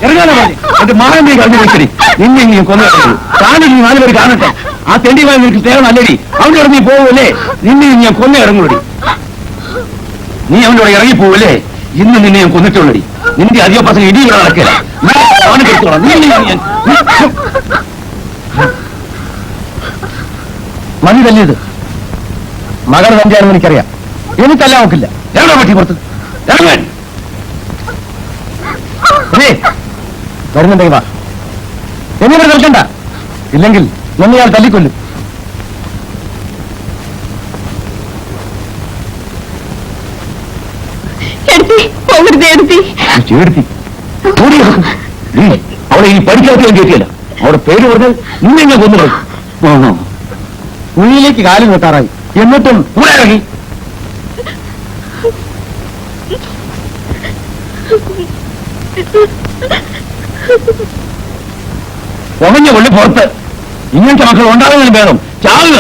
ഇറങ്ങാനാ പറഞ്ഞു. എന്റെ മാനം നീ കളഞ്ഞു വെച്ചടി. നിന്നെ നീ കൊന്നു താനും നീ 4 പേര് കാണട്ടെ. ആ തെണ്ടിമായി നിനക്ക് സ്നേഹം അല്ലടി. അവനോട് നീ പോവല്ലേ? നിന്നെ ഞാൻ കൊന്ന ഇറങ്ങൂടി. നീ അവനോട് ഇറങ്ങിപ്പോവല്ലേ? ഇന്ന് നിന്നെ ഞാൻ കൊന്നിട്ടുള്ളടി. നിന്റെ അധിക പ്രശ്നം ഇടി ഇവിടെ നടക്കില്ല. അവനെ കൊടുത്തോളാം. മതി തല്ലിയത് മകൾ തന്നെയാണെന്ന് എനിക്കറിയാം. എനിക്കല്ല നോക്കില്ല. ഇറങ്ങാൻ പറ്റി പുറത്ത് ഇറങ്ങാൻ വരുന്നുണ്ടെങ്കിൽ വാ. എന്നിവിടെ നിൽക്കണ്ട. ഇല്ലെങ്കിൽ എന്നെ ഞാൻ തല്ലിക്കൊല്ലും. അവളെ ഇനി പഠിക്കാത്ത കേട്ടില്ല. അവിടെ പേര് പറഞ്ഞാൽ നിന്നെ ഞാൻ കൊന്നു. ഉള്ളിലേക്ക് കാലം വെട്ടാറായി. എന്നിട്ടും ഇവിടെ ഇറങ്ങി. ഉണഞ്ഞ പുള്ളി പുറത്ത്. ഇങ്ങനത്തെ മക്കൾ ഉണ്ടാകുന്നതിന് ഭേദം ചാവുക.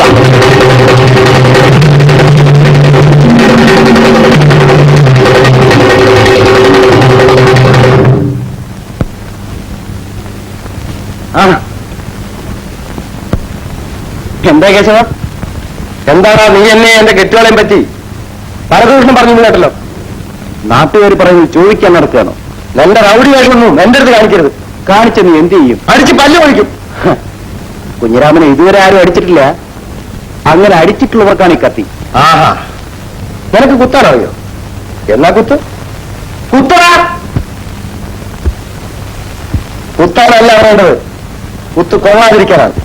എന്താ കേശവ? എന്താടാ നീ എന്നെ എന്റെ കെട്ടുകളെയും പറ്റി പരദൂഷണം പറഞ്ഞു കേട്ടല്ലോ. നാട്ടുകാർ പറയുന്നത് ചോദിക്കാൻ നടക്കുകയാണോ? എന്റെ റൗഡി വേഷമൊന്നും എന്റെ അടുത്ത് കാണിക്കരുത്. കാണിച്ച നീ എന്ത് ചെയ്യും? അടിച്ച് പല്ല് പൊളിക്കും. കുഞ്ഞിരാമനെ ഇതുവരെ ആരും അടിച്ചിട്ടില്ല. അങ്ങനെ അടിച്ചിട്ടുള്ളവർക്കാണ് ഈ കത്തി. ആഹാ, നിനക്ക് കുത്താനറിയോ? എന്നാ കുത്ത്. കുത്തടാ. കുത്താനല്ല പറയേണ്ടത്, കുത്ത് കൊള്ളാതിരിക്കാനാണ്.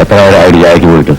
എത്ര ഐഡിയ ആക്കി പോയിട്ട്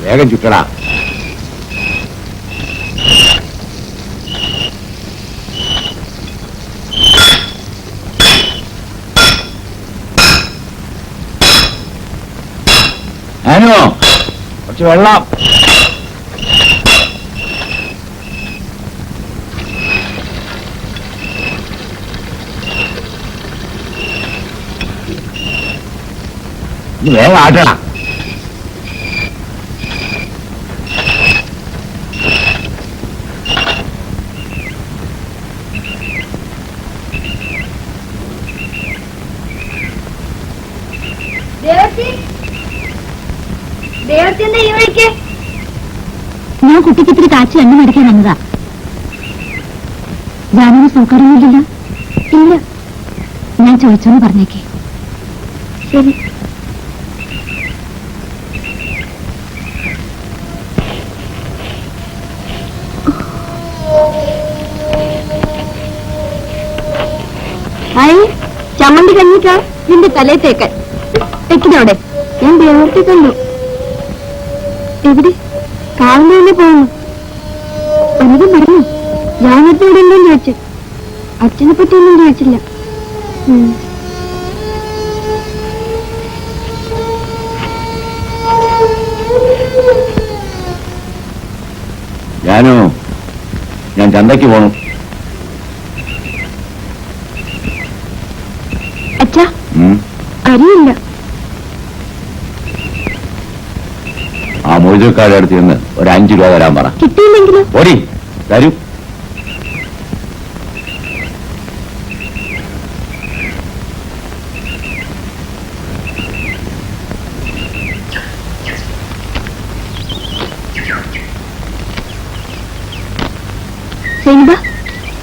വേഗം ചുറ്റടാ. ഞാനോ കുറച്ച് വെള്ളം. ഇത് വേഗം ആട്ടണം. ഞാൻ കുട്ടിക്ക് ഇത്തിരി കാച്ചി എണ്ണ മേടിക്കാൻ വന്നതാ. ഞാനൊരു സൗകര്യമൊന്നുമില്ല. ഇല്ല, ഞാൻ ചോദിച്ചോന്ന് പറഞ്ഞേക്കേ. ശരി. ഹായ്, ചമ്മന്തി കഞ്ഞിക്കാ നിന്റെ തലയിൽ തേക്കാൻ. തെക്കിനോടെ ഞാൻ ദേവത്തെ കണ്ടു. എവിടെ? കാവിന്റെ തന്നെ പോകുന്നു. വനിതം പറഞ്ഞു. ഞാനത്തെ ഇവിടെ ഉണ്ടെന്ന് ചോദിച്ചു. അച്ഛനെ പറ്റിയൊന്നും ചോദിച്ചില്ല. ഞാനോ ഞാൻ ചന്തയ്ക്ക് പോണു. അച്ഛാ, അറിയില്ല. ആ മൊയ്തുക്കാരുടെ അടുത്ത് നിന്ന് ഒരു 5 രൂപ തരാൻ പറ. കിട്ടിയില്ലെങ്കിലോ? ഓടി തരും.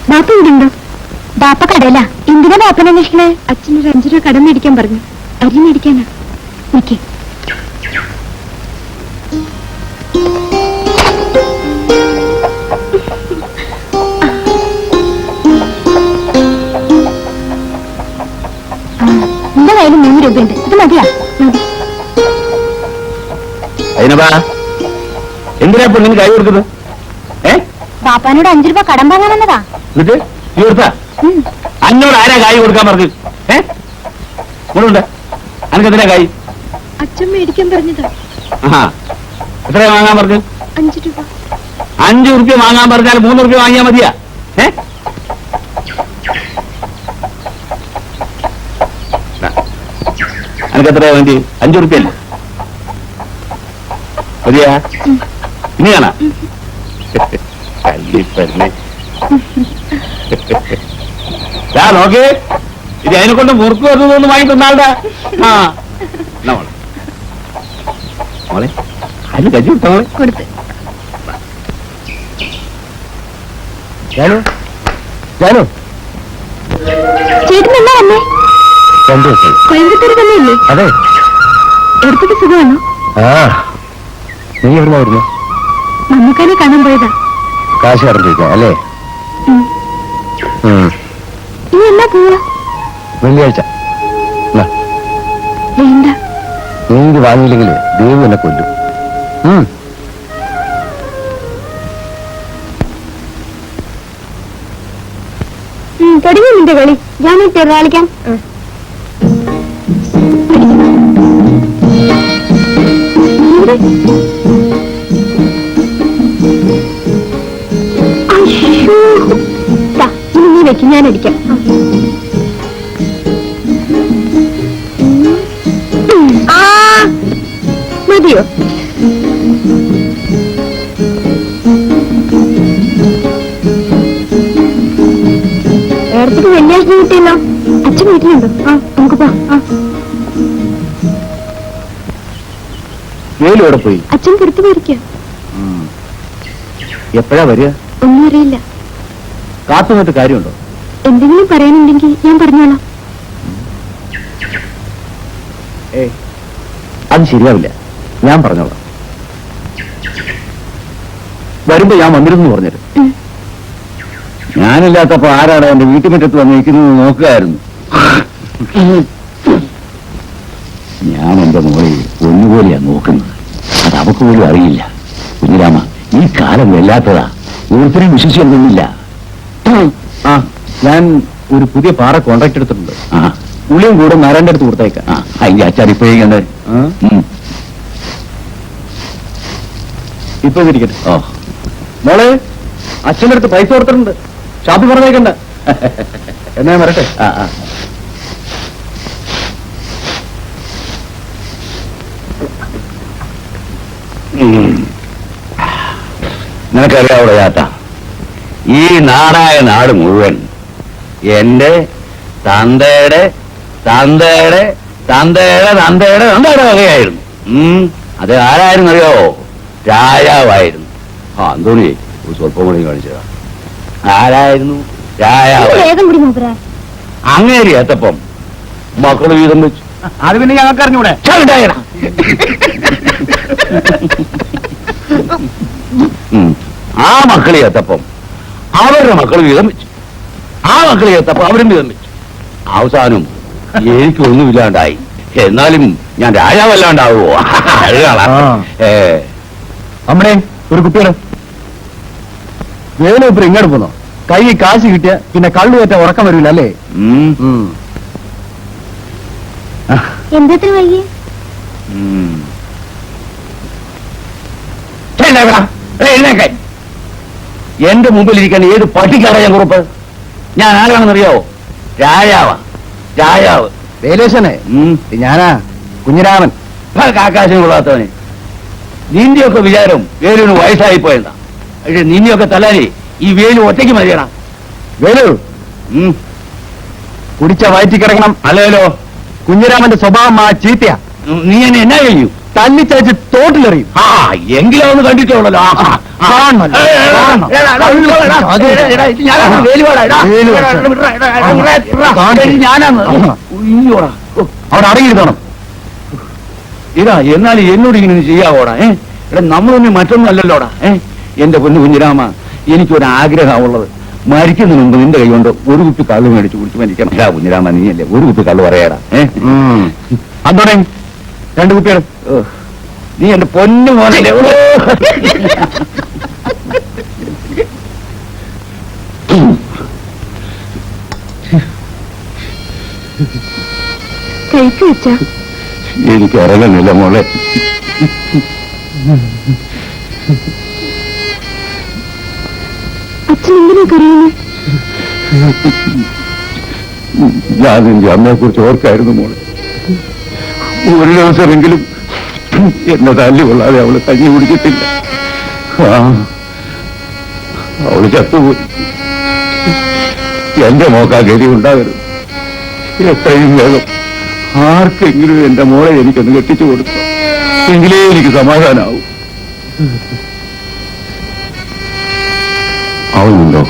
ബാപ്പ ഇവിടെ ഉണ്ടോ? ബാപ്പ കടയില. എന്തിനാ ബാപ്പനെ അന്വേഷിക്കണേ? അച്ഛനൊരു 5 രൂപ കടം മേടിക്കാൻ പറഞ്ഞു. അരി മേടിക്കാനാ. നിക്കേ. എന്റെ കയ്യിൽ 3 രൂപയുണ്ട്. ഇത് മതിയാ? മതി. എന്തിനാ പെണ്ണിന് കൈ കൊടുക്കുന്നത്? ബാപ്പാനോട് 5 രൂപ കടം വാങ്ങാൻ വന്നതാ. എന്നിട്ട് അന്നോട് ആരാ കായ് കൊടുക്കാൻ പറഞ്ഞു? ഉണ്ട് അനക്കെന്തിനാ കായ്? അച്ഛൻ മേടിക്കാൻ പറഞ്ഞതാ. എത്രയാ വാങ്ങാൻ പറഞ്ഞു? 5 രൂപ. 5 റുപ്യ വാങ്ങാൻ പറഞ്ഞാൽ 3 റുപ്യ വാങ്ങിയാ മതിയാ? അനക്ക് എത്രയാ വേണ്ടി? 5 റുപ്യല്ലേ മതിയാ? ഇനി കാണാ കല്ലിപ്പന്നെ. നോക്കേ, ഇത് അതിനെ കൊണ്ട് മുറുക്ക് വരുന്നതൊന്നും വാങ്ങി തന്നാളുടെ. മോളെ അതിന് കഞ്ഞി കൊടുത്ത മോളെ കൊടുത്ത്. ജാനു ജാനു ചേട്ടൻ എന്നാ വന്നേ? 2 ദിവസം. കോയമ്പത്തൂർ തന്നെയല്ലേ? അതെ. എടുത്തിട്ട് സുഖമാണോ? നീ എവിടുന്ന വരുന്നു? മമ്മൂക്കാനെ കാണാൻ പോയതാ. കാശ് അറിഞ്ഞിരിക്കാം അല്ലേ? ഇനി എന്നാ പോവാ? വെള്ളിയാഴ്ച. വേണ്ട, നീ ഇത് വാങ്ങിയില്ലെങ്കിൽ ദൈവം എന്നെ കൊല്ലും. തുടങ്ങി നിന്റെ കളി. ഞാൻ കളിക്കാം. ഇനി നീ വെച്ച് ഞാൻ അടിക്കാം. മതിയോ? നേരത്തേക്ക് വെള്ളിയാഴ്ച കിട്ടിയല്ലോ. അച്ഛൻ വീട്ടിലുണ്ടോ? നമുക്ക് പോ. വേലൂടെ പോയി. അച്ഛൻ പുറത്തു പോയിരിക്കുക. എപ്പോഴാ വരിക? ഒന്നും അറിയില്ല. കാത്തുനിന്നിട്ട് കാര്യമുണ്ടോ? എന്തെങ്കിലും പറയാനുണ്ടെങ്കിൽ ഞാൻ പറഞ്ഞോളാം. അത് ശരിയാവില്ല, ഞാൻ പറഞ്ഞോളാം. വരുമ്പോ ഞാൻ വന്നിരുന്നു പറഞ്ഞിട്ട്. ഞാനില്ലാത്തപ്പോ ആരാണ് എന്റെ വീട്ടുമുറ്റത്ത് വന്നിരിക്കുന്നത് നോക്കുകയായിരുന്നു. ഞാൻ എന്റെ മോളെ ഒന്നുപോലെയാ നോക്കുന്നത്. അത് അവക്ക് പോലും അറിയില്ല. കുഞ്ഞിരാമ, ഈ കാലം വല്ലാത്തതാ. ഒരുത്തരും വിശ്വസിക്കൊന്നുമില്ല. ആ, ഞാൻ ഒരു പുതിയ പാറ കോൺട്രാക്ട് എടുത്തിട്ടുണ്ട്. ഉളിയും കൂടെ നാരായണന്റെ അടുത്ത് കൊടുത്തേക്കാം. അതിന്റെ അച്ചാർ ഇപ്പോഴേക്കണ്ടേ? ഇപ്പൊ ഇരിക്കട്ടെ. ഓ മോളെ, അച്ഛൻ്റെ അടുത്ത് പൈസ കൊടുത്തിട്ടുണ്ട്. ഷാപ്പി പറഞ്ഞേക്കണ്ട. എന്നാ വരട്ടെ. നിനക്കറിയാവോ ചാത്ത, ഈ നാടായ നാട് മുഴുവൻ എന്റെ തന്തയുടെ തന്തയുടെ തന്തയുടെ തന്തയുടെ തന്തയുടെ വകയായിരുന്നു. അത് ആരായിരുന്നു അറിയാവോ? രാജാവായിരുന്നു. അന്തോണി ഒരു സ്വല്പം കൂടി കാണിച്ചതാ. ആരായിരുന്നു? രാജാവ്. അങ്ങേരി എത്തപ്പം മക്കള് വീതം വെച്ചു. അത് പിന്നെ ഞങ്ങൾക്ക് അറിഞ്ഞൂടെ? ആ മക്കളെ എത്തപ്പം അവരുടെ മക്കൾ വീതം വെച്ചു. ആ മക്കളെ എത്തപ്പം അവരും വീതം വെച്ചു. അവസാനം എനിക്കൊന്നുമില്ലാണ്ടായി. എന്നാലും ഞാൻ രാജാവല്ലാണ്ടാവോ? അമ്മേ, ഒരു കുട്ടിയാണ് വേല ഇപ്പൊ ഇങ്ങോട്ട് പോന്നോ? കൈ കാശ് കിട്ടിയ പിന്നെ കള്ളു കയറ്റ ഉറക്കം വരില്ല അല്ലേ? എന്താ വയ്യ? എന്റെ മുമ്പിൽ ഇരിക്കാൻ ഏത് പട്ടിക്കാരാ ഞാൻ കുറിപ്പ്? ഞാൻ ആരാണെന്നറിയാവോ? രാജാവാ, രാജാവ്. വേലേശനെ ഞാനാ, കുഞ്ഞിരാമൻ. കാക്കാശം കൊള്ളാത്തവനെ. നിന്റെയൊക്കെ വിചാരം വേലുവിന് വയസ്സായി പോയതാ. പക്ഷെ നിന്നെയൊക്കെ തല്ലാനേ ഈ വേലു ഒറ്റയ്ക്ക് മതിയടാ. വേലു കുടിച്ച വയറ്റി കിടക്കണം. അല്ലല്ലോ, കുഞ്ഞിരാമന്റെ സ്വഭാവം ആ ചീത്തയാ. നീ എന്നെ എന്നാ കഴിയും? തല്ലിച്ചയച്ച് തോട്ടിലെറിയും. ആ എങ്കിലും ഒന്ന് കണ്ടിട്ടുള്ളല്ലോ. അവിടെ അടങ്ങിയിരുത്തണം. ഇതാ, എന്നാലും എന്നോട് ഇങ്ങനെ ചെയ്യാവോടാ? എടാ, നമ്മളൊന്നും മറ്റൊന്നും അല്ലല്ലോടാ. എന്റെ പൊന്നു കുഞ്ഞിരാമ, എനിക്കൊരാഗ്രഹമുള്ളത്, മരിക്കുന്നതിന് മുമ്പ് നിന്റെ കൈ കൊണ്ട് ഒരു കുപ്പി കള്ളു മേടിച്ച് കുടിച്ച് മരിക്കണം. കുഞ്ഞിരാമ, നീയല്ലേ ഒരു കുപ്പി കള്ളു പറയാടാ. അതോടെ 2 കുപ്പിയാണ്. നീ എന്റെ പൊന്നു മോനല്ലേ. എനിക്ക് അറിയുന്നില്ല മോളെ. ഞാൻ എന്റെ അമ്മയെ കുറിച്ച് ഓർക്കായിരുന്നു മോളെ. ഒരു ദിവസമെങ്കിലും എന്നെ തല്ലി കൊള്ളാതെ അവള് കഞ്ഞി കുടിച്ചിട്ടില്ല. അവള് ചത്തുപോയി. എന്റെ മോക്കാ ഗതി ഉണ്ടാകരുത്. എത്രയും വേഗം ആർക്കെങ്കിലും എന്റെ മോളെ എനിക്കൊന്ന് കെട്ടിച്ചു കൊടുത്തു എങ്കിലേ എനിക്ക് സമാധാനാവും. അവനുണ്ടോ?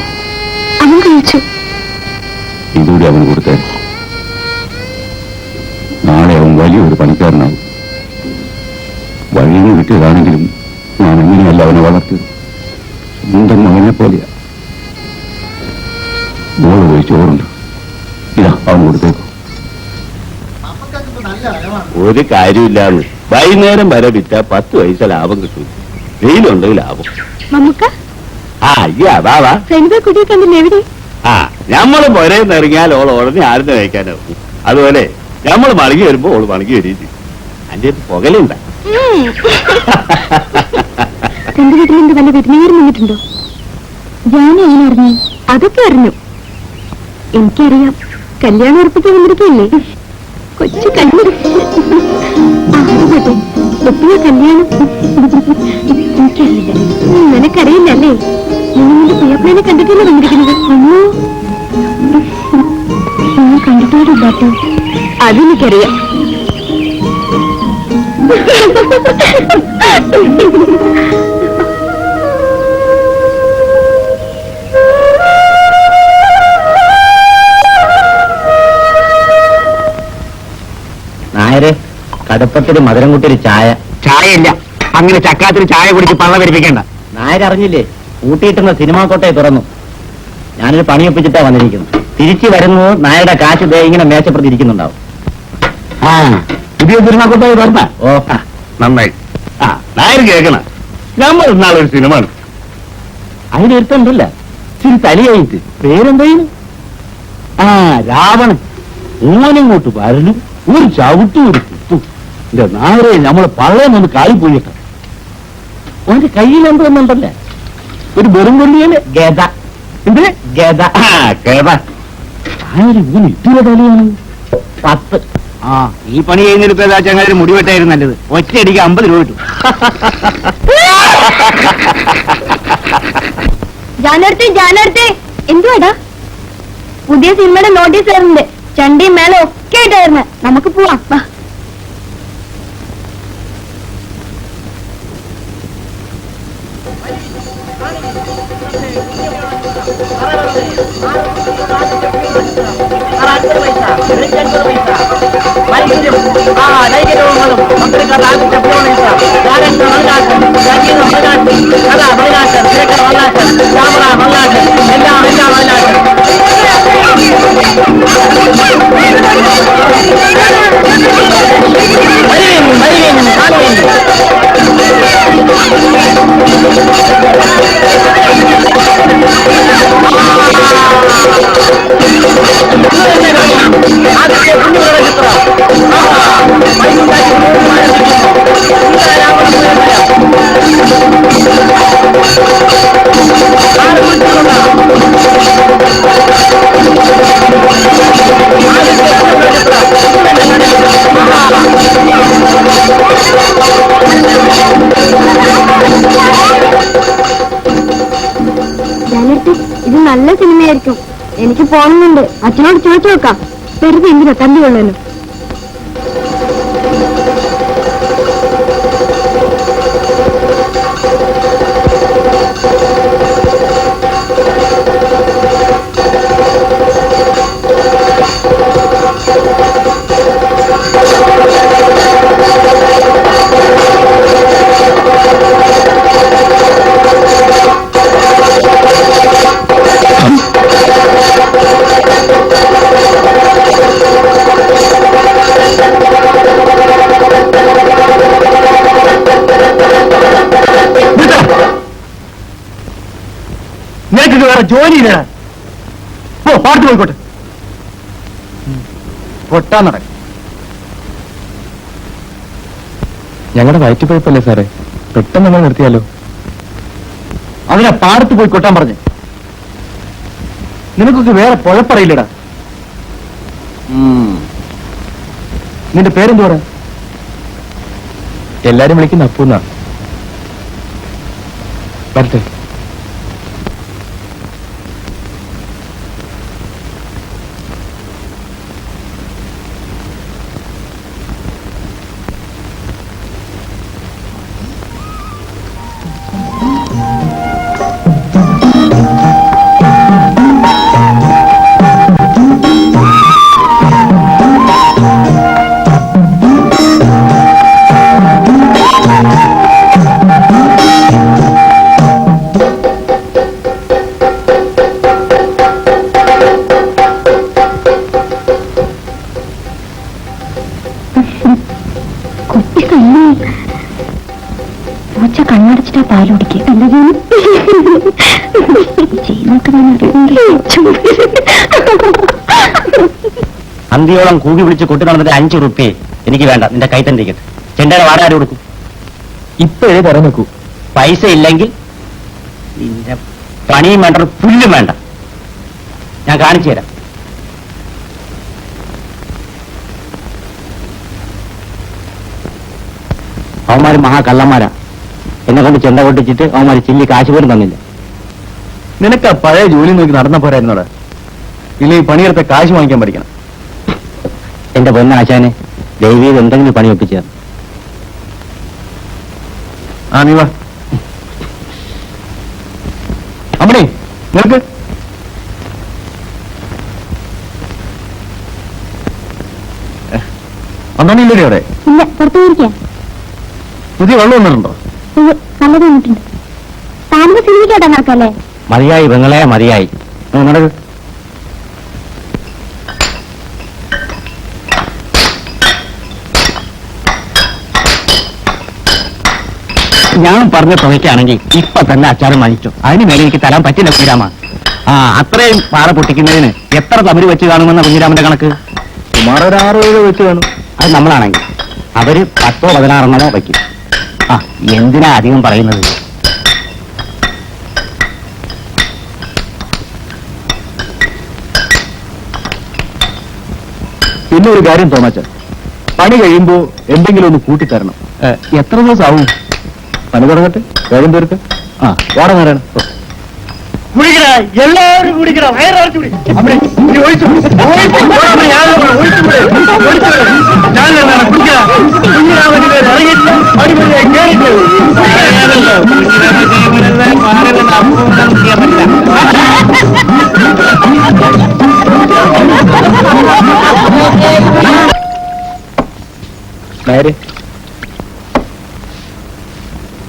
അവൻ കഴിച്ചു. ഇതുകൂടി അവൻ കൊടുത്തേ. നാളെ അവൻ വലിയൊരു പണിക്കാരനാവും. വഴിയിൽ നിന്ന് കിട്ടിയതാണെങ്കിലും ഞാൻ എങ്ങനെയല്ല അവനെ വളർത്തിയത്. സ്വന്തം മകനെ പോലെയാ. മോള് പോയി ചോറുണ്ട്. ഇതാ, അവൻ കൊടുത്തേക്കോ. ഒരു കാര്യമില്ലാന്ന്. വൈകുന്നേരം വരെ വിറ്റ 10 പൈസ ലാഭം കിട്ടും. വെയിലുണ്ട് ലാഭം. ഞമ്മള് പുരയിൽ ഇറങ്ങിയാൽ ഓൾ ഉടനെ ആരും കഴിക്കാനാവും. അതുപോലെ ഞമ്മള് മടങ്ങി വരുമ്പോ ഓള് മടങ്ങി വരീതി. അതിന്റെ പുകലുണ്ട. എന്റെ വീട്ടിൽ എന്ത് വല്ല വിരുന്നുകാരും വന്നിട്ടുണ്ടോ? ഞാൻ എങ്ങനെ അറിഞ്ഞു? അതൊക്കെ അറിഞ്ഞു. എനിക്കറിയാം, കല്യാണം ഉറപ്പിക്കാൻ വന്നിരിക്കല്ലേ. കൊച്ചു കല്യാണം. ഒപ്പിയ കല്യാണം. എനിക്കറിയില്ല. നിനക്കറിയില്ല അല്ലേ? നിന്റെ പ്രിയപ്പനെ കണ്ടിട്ടല്ലേ വന്നിരിക്കുന്നത്? ഞാൻ കണ്ടിട്ടില്ലാട്ടോ. അതെനിക്കറിയാം. നായരെ, കടുപ്പത്തിന് മധുരം കൂട്ടിയൊരു ചായ. ചായയില്ല. അങ്ങനെ ചക്കാത്തിന് ചായ കുടിച്ച് പള്ള വരിപ്പിക്കണ്ട. നായരറിഞ്ഞില്ലേ? കൂട്ടിയിട്ടുന്ന സിനിമാ കോട്ടയെ തുറന്നു. ഞാനൊരു പണിയൊപ്പിച്ചിട്ടാ വന്നിരിക്കുന്നത്. തിരിച്ചു വരുന്നത് നായരുടെ കാശ് ദേ ഇങ്ങനെ മേശപ്പുറത്ത് ഇരിക്കുന്നുണ്ടാവും. ആ പുതിയ സിനിമ കൊട്ടായി പറഞ്ഞ ഓ നന്നായി. ആ നായർ കേൾക്കണ നമ്മൾ ഇന്നാളൊരു സിനിമ അതിനൊരുത്തണ്ടല്ല ഇച്ചിരി തലയായിട്ട് പേരെന്തായിരുന്നു? ആ രാവണൻ. ഓനിങ്ങോട്ട് വരലും ഒരു ചവിട്ടും ഒരു കുത്തും. എന്റെ നായരെ നമ്മളെ പള്ളയെന്നൊന്ന് കാലിപ്പൊഴിയട്ടെ. ഓന്റെ കയ്യിലെന്തോന്നുണ്ടല്ലേ ഒരു വെറും കൊള്ളിയല്ലേ ഗത. എന്ത് ഗത? ആ കേടാ നായര് ഊന് ഇത്തിരി തലയാണ് 10. ആ ഈ പണി ചെയ്യുന്നതിൽ ഏതാ ചങ്ങാതി മുടിവെട്ടായിരുന്നു നല്ലത്. ഒറ്റയടിക്ക് 50 രൂപ കിട്ടും. ജാനടുത്ത് എന്തുവാടാ? പുതിയ സിനിമയുടെ നോട്ടീസ് വരുന്നുണ്ട്. ചണ്ടിയും മേലെ ഒക്കെ ആയിട്ടായിരുന്നു. നമുക്ക് പോവാം. വാ. ഇത് നല്ല സിനിമയായിരിക്കും. എനിക്ക് പോകണമെന്നുണ്ട്. അച്ഛനോട് ചോദിച്ചു നോക്കാം. വെറുതെ എന്തിനാ തല്ലുകൊള്ളല്ലോ. നിനക്ക് വേറെ ജോലിയില്ല. ഓ പാട്ട് പോയിക്കോട്ടെ. പൊട്ടാൻ നടക്കും. ഞങ്ങളുടെ വയറ്റുപഴപ്പല്ലേ സാറേ, പെട്ടെന്ന് നമ്മൾ നിർത്തിയാലോ? അതിനെ പാടത്ത് പോയി കൊട്ടാൻ പറഞ്ഞു. നിനക്കൊക്കെ വേറെ പൊഴപ്പറയില്ലടാ. നിന്റെ പേരെന്തോടാ? എല്ലാരും വിളിക്കുന്ന അപ്പൂന്നാ. വരട്ടെ. പൂച്ച കണ്ണടച്ചിട്ടാ പാലുടിക്കുക. അന്തിയോളം കൂടി വിളിച്ച് കൊട്ടി നടന്നിട്ട് 5 റുപ്യേ എനിക്ക് വേണ്ട. നിന്റെ കൈ തന്നിരിക്കട്ടെ. ചെണ്ടയുടെ വാടക ആര് കൊടുക്കും? ഇപ്പോഴേ തരം വെക്കൂ. പൈസ ഇല്ലെങ്കിൽ നിന്റെ പണിയും വേണ്ട, പുല്ലും വേണ്ട. ഞാൻ കാണിച്ചു തരാം. അവന്മാര് മഹാകള്ളന്മാരാ. എന്നെ കൊണ്ട് ചെണ്ട പൊട്ടിച്ചിട്ട് അവന്മാര് ചില്ലി കാശ് പോലും തന്നില്ല. നിനക്ക് ആ പഴയ ജോലി നോക്കി നടന്ന പോരായിരുന്നോടാ? ഇല്ലെങ്കിൽ പണിയെടുത്ത കാശ് വാങ്ങിക്കാൻ പഠിക്കണം. എന്റെ പൊന്നാശാനെ, ദൈവീത് എന്തെങ്കിലും പണി ഒപ്പിച്ചു. ആ നീ വാ. അമ്മണി നിനക്ക് അന്നണിയില്ലേ അവിടെ? ഇല്ല, പുറത്തു പോയിരിക്കാം. പുതിയ വെള്ളം വന്നിട്ടുണ്ടോ? നല്ലത് വന്നിട്ടുണ്ട്. താമര സിനിമയ്ക്കോട്ടെ നടക്കല്ലേ? മതിയായി പെങ്ങളെ, മതിയായി. നടക്ക്. ഞാൻ പറഞ്ഞ തുകയ്ക്കാണെങ്കിൽ ഇപ്പൊ തന്നെ അച്ചാരം വാങ്ങിച്ചു. അതിന് മേലെ എനിക്ക് തരാൻ പറ്റില്ല കുഞ്ഞിരാമ. അത്രയും പാറ പൊട്ടിക്കുന്നതിന് എത്ര തമിഴ് വെച്ച് കാണുമെന്ന കുഞ്ഞിരാമന്റെ കണക്ക്? സുമാർ ഒരു 6-7 വെച്ച് കാണും. അത് നമ്മളാണെങ്കിൽ അവര് 10-16 വയ്ക്കും. എന്തിനാ അധികം പറയുന്നത്? പിന്നെ ഒരു കാര്യം തോമാച്ച, പണി കഴിയുമ്പോ എന്തെങ്കിലും ഒന്ന് കൂട്ടിത്തരണം. എത്ര ദിവസമാവും? പണി തുടങ്ങട്ടെ, വേഗം തീർക്ക്. ഓടെ നേരാണ്. എല്ലാവരും കുടിക്കണം.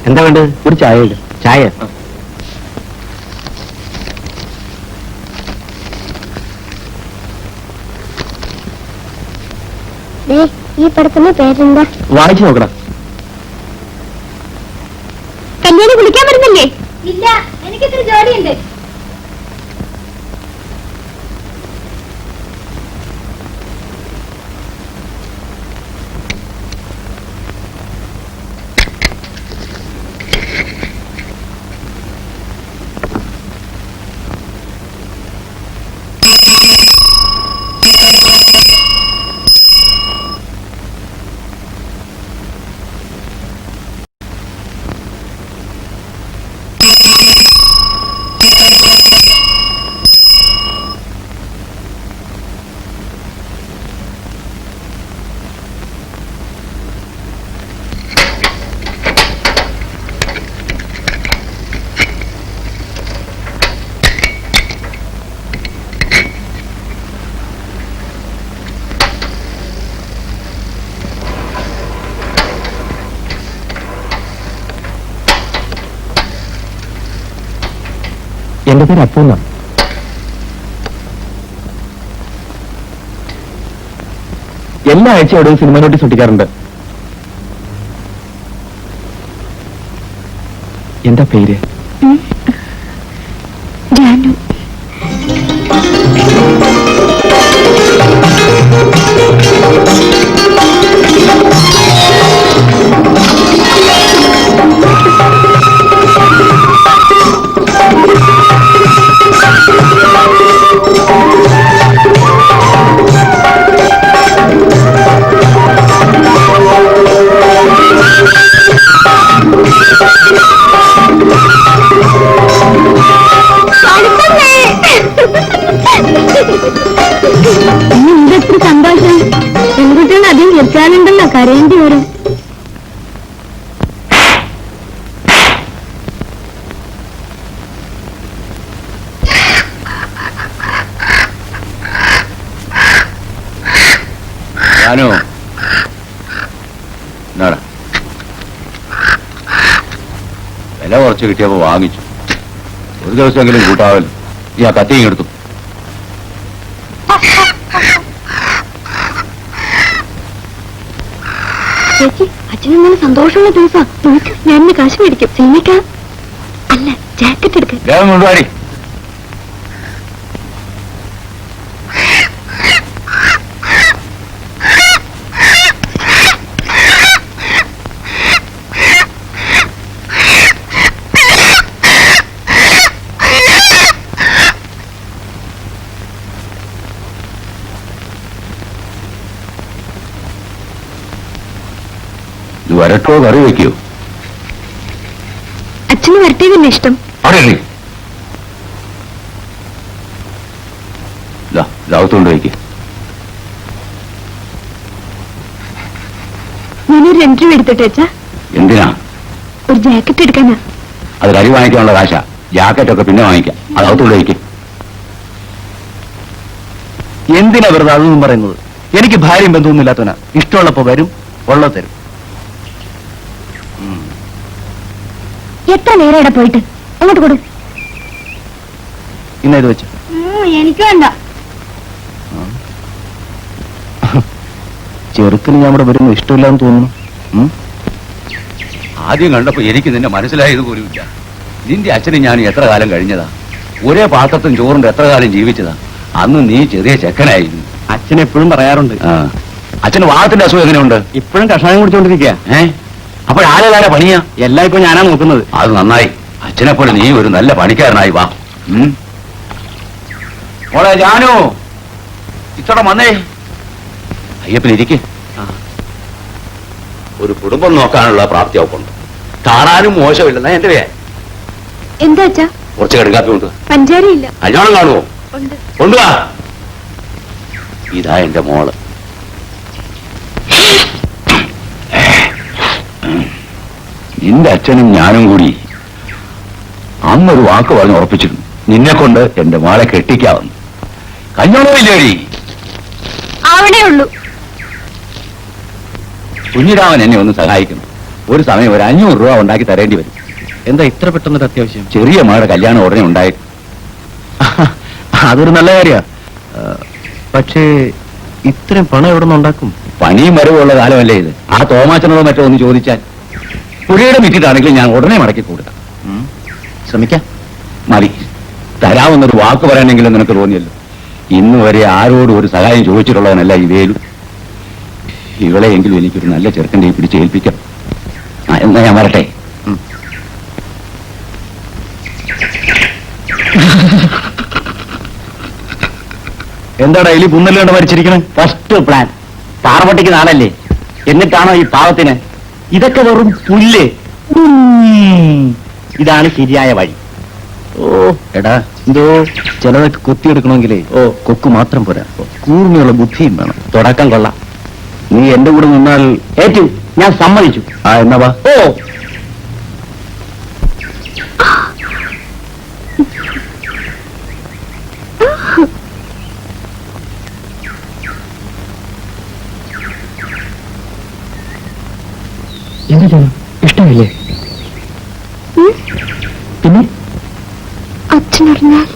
എന്താ വേണ്ടത്? ഒരു ചായ ഇല്ല. ചായ? ഈ പടത്തിന്റെ പേരെന്താ? വായിച്ചു നോക്കണം. കല്യാണി വിളിക്കാൻ വരുന്നില്ലേ? ഇല്ല, എനിക്കിത്ര ജോലിയുണ്ട്. എന്റെ പേര് അപ്പൂന്ന. എല്ലാ ആഴ്ച അവിടെ സിനിമ നോട്ടീസ് ഒട്ടിക്കാറുണ്ട്. എന്താ പേര്? ജാനു. ഇതെത്ര സന്തോഷം. പെൺകുട്ടികൾ അധികം തീർച്ചാലുണ്ടല്ലോ, കരയേണ്ടി വരും. വില കുറച്ച് കിട്ടിയപ്പോ വാങ്ങിച്ചു. ഒരു ദിവസമെങ്കിലും കൂട്ടാവല്ലോ. ഈ ആ കത്തി എടുത്തു. ചേച്ചി, അച്ഛനും നല്ല സന്തോഷമുള്ള ദിവസം. ഞാൻ കാശ് മേടിക്കും. സിനിമയ്ക്കാ അല്ല, ജാക്കറ്റ് എടുക്കാൻ. വേഗം കൊണ്ടുപാടി. വരട്ടോ കറി വെക്കോ? അച്ഛന് വരട്ടിയതല്ലേ ഇഷ്ടം. രാവത്തോണ്ട് വയ്ക്ക്. ഞാനൊരു 2 രൂപ എടുത്തിട്ട് വെച്ചാ. എന്തിനാ? ഒരു ജാക്കറ്റ് എടുക്കാനാ. അത് കരി വാങ്ങിക്കാനുള്ള കാശാ. ജാക്കറ്റൊക്കെ പിന്നെ വാങ്ങിക്കാം. അതകത്തോണ്ട് വയ്ക്ക്. എന്തിനാ വെറുതെ അതൊന്നും പറയുന്നത്? എനിക്ക് ഭാര്യയും ബന്ധമൊന്നും ഇല്ലാത്തവനാ. ഇഷ്ടമുള്ളപ്പോ വരും, ഉള്ളത് തരും. എത്ര നേരം ഇവിടെ പോയിട്ട്? അങ്ങോട്ട് കൊടു. ഇന്ന് ഇത് വെച്ചു. എനിക്ക് വേണ്ട. ചെറുക്കിന് ഞാൻ ഇവിടെ വരുന്നു ഇഷ്ടമില്ലാന്ന് തോന്നുന്നു. ആദ്യം കണ്ടപ്പോ എനിക്ക് നിന്നെ മനസ്സിലായത് പോലുമില്ല. നിന്റെ അച്ഛനും ഞാൻ എത്ര കാലം കഴിഞ്ഞതാ, ഒരേ പാത്രത്തും ചോറുണ്ട് എത്ര കാലം ജീവിച്ചതാ. അന്ന് നീ ചെറിയ ചെക്കനായിരുന്നു. അച്ഛൻ എപ്പോഴും പറയാറുണ്ട്. അച്ഛന് വാദത്തിന്റെ അസുഖം എങ്ങനെയുണ്ട്? ഇപ്പോഴും കഷായം കുടിച്ചോണ്ടിരിക്കുക. അപ്പോഴാരാ പണിയാ? എല്ലാം ഇപ്പൊ ഞാനാ നോക്കുന്നത്. അത് നന്നായി. അച്ഛനെപ്പോലെ നീ ഒരു നല്ല പണിക്കാരനായി വാ. മോളെ ജാനു, ഇത്തോടെ വന്നേ. അയ്യപ്പനിരിക്കെ. ഒരു കുടുംബം നോക്കാനുള്ള പ്രാപ്തി അവക്കുണ്ട്. കാണാനും മോശമില്ലെന്നാ എന്റെ പേര്. എന്താ അച്ഛാ? കുറച്ച് കടുകാപ്പി കൊണ്ട്. പഞ്ചാരയില്ല. കല്യാണം കാണുമോ? ഉണ്ട്. കൊണ്ടുവാ. ഇതാ എന്റെ മോള്. നിന്റെ അച്ഛനും ഞാനും കൂടി അന്നൊരു വാക്ക് പറഞ്ഞ് ഉറപ്പിച്ചിരുന്നു, നിന്നെ കൊണ്ട് എന്റെ മോളെ കെട്ടിക്കാവുന്നു. കല്യാണമില്ലേടി? അവിടെ ഉള്ളൂ. കുഞ്ഞിരാമൻ എന്നെ ഒന്ന് സഹായിക്കുന്നു. ഒരു സമയം ഒരു 500 രൂപ ഉണ്ടാക്കി തരേണ്ടി വരും. എന്താ ഇത്ര പെട്ടെന്നൊരു അത്യാവശ്യം? ചെറിയ മകളുടെ കല്യാണം ഉടനെ ഉണ്ടായിരുന്നു. അതൊരു നല്ല കാര്യ. പക്ഷേ ഇത്രയും പണം എവിടെ നിന്ന് ഉണ്ടാക്കും? പണിയും വരവുള്ള കാലമല്ലേ ഇത്. ആ തോമാച്ചനോടോ മറ്റോ ഒന്ന് ചോദിച്ചാൽ. പുഴയുടെ വിറ്റിട്ടാണെങ്കിൽ ഞാൻ ഉടനെ മടക്കി കൊടുക്കാം. ശ്രമിക്കാം. മതി. തരാമെന്നൊരു വാക്ക് പറയാനെങ്കിലും നിനക്ക് തോന്നിയല്ലോ. ഇന്ന് വരെ ആരോടും ഒരു സഹായം ചോദിച്ചിട്ടുള്ളവനല്ല ഈ വേലു. ഇവളെയെങ്കിലും എനിക്കൊരു നല്ല ചെറുക്കൻ്റെ പിടിച്ച് ഏൽപ്പിക്കാം. എന്നാ ഞാൻ വരട്ടെ. എന്താടാ എലി പുന്നല്ലുകൊണ്ട് മരിച്ചിരിക്കണേ? First plan. പാറപട്ടിക്ക് നാളല്ലേ, എന്നിട്ടാണോ ഈ പാവത്തിന്? ഇതൊക്കെ വെറും പുല്ല്. ഇതാണ് ശരിയായ വഴി. ഓ എടാ, എന്തോ ചിലതൊക്കെ കൊത്തിയെടുക്കണമെങ്കിലേ കൊക്ക് മാത്രം പോരാ, കൂർമ്മയുള്ള ബുദ്ധിയും വേണം. തുടക്കം കൊള്ളാം. നീ എന്റെ കൂടെ നിന്നാൽ ഏറ്റു, ഞാൻ സമ്മതിച്ചു. എന്നാ വാ. ഓ, എന്താ ചെയ്യണം? ഇഷ്ടമില്ലേ? പിന്നെ അച്ഛനറിഞ്ഞാൽ?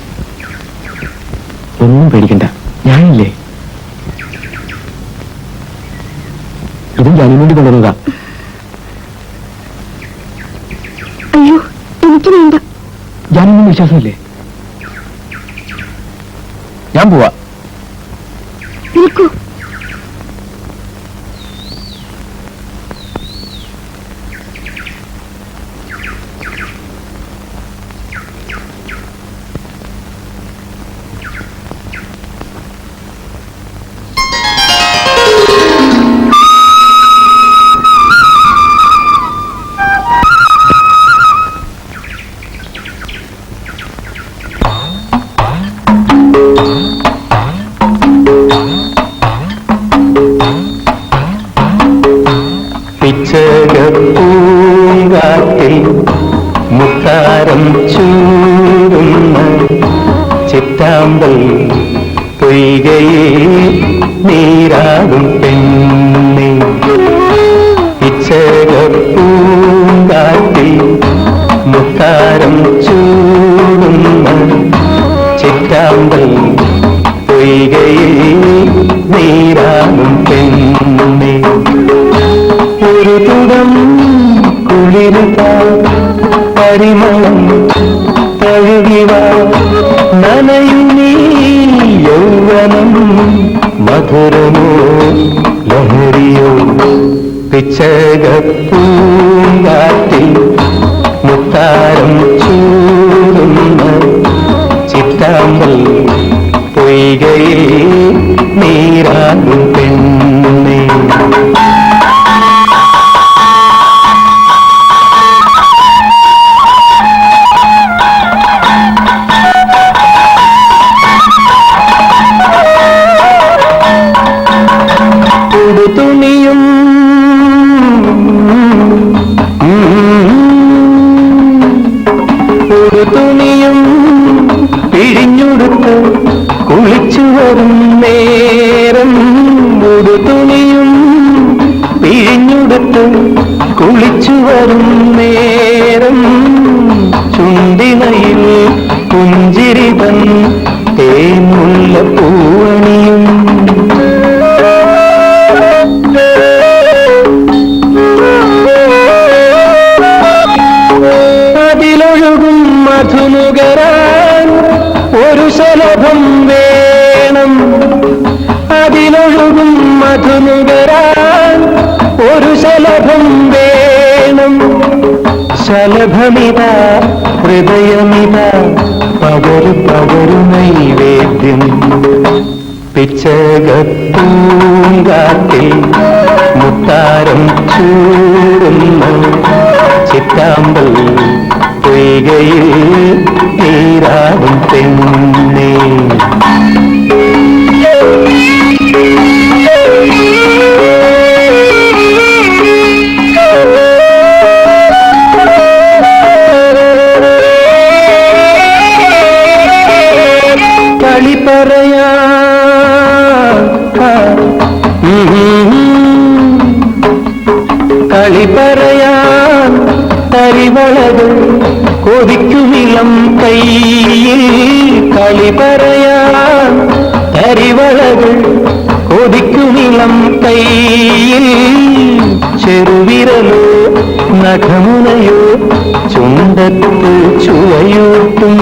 ഒന്നും പേടിക്കണ്ട, ഞാനില്ലേ. ഇതും ഞാനും വേണ്ടി കൊണ്ടുവന്നതാ. അയ്യോ, എനിക്ക് വേണ്ട. ഞാനൊന്നും വിശ്വാസമില്ലേ? ഞാൻ പോവാ. നിൽക്കൂ. പൂങ്കാറ്റിൽ മുത്താരം ചൂടുന്ന ചിറ്റാമ്പൽ പൊയ്കയിൽ നീരാകും പെണ്ണെ. പൂങ്കാറ്റിൽ മുത്താരം ചൂടുന്ന ചിറ്റാമ്പൽ പൊയ്കയിൽ നീരാകും പെണ്ണെ. ഒരു തുടം കുളിരുക പരിമളം തഴുകിവ നനയുന്നീ യൗവനം മധുരമോ ലഹരിയോ. പിച്ചകപ്പൂങ്കാറ്റിൽ മുത്താരം ചൂടുന്ന ചിറ്റാമ്പൽ പൊയ്കയിൽ നീരാകും പെണ്ണെ. തുണിയും ഒരു തുണിയും പിഴിഞ്ഞുടുത്ത് കുളിച്ചു വരും നേരം. ഒരു തുണിയും പിഴിഞ്ഞുടുത്ത് കുളിച്ചു വരും നേരം ചുണ്ടിനയിൽ പുഞ്ചിരിതൻ തേനുള്ള പൂവണിയും അതിലൊഴുകും മധുനുകരാൻ ഒരു ശലഭം വേണം അതിലൊഴുകും മധുനുകരാൻ ഒരു ശലഭം വേണം ശലഭമിത ഹൃദയമിത പകരു പകരു നൈവേദ്യം പിച്ചകപ്പൂങ്കാട്ടിൽ മുത്താരം ചൂടുന്ന ചിറ്റാമ്പൽ പൊയ്കയിൽ നീരാടും പെണ്ണേ കളി പറയാ കളി പറയാൻ തരിവളകൾ കൊതിക്കുമിളം കയ്യിൽ കളി പറയാൻ തരിവളകൾ കൊതിക്കുമിളം കയ്യിൽ ചെറുവിരലോ നഖമുനയോ ചുണ്ടത്ത് ചുവയൂട്ടും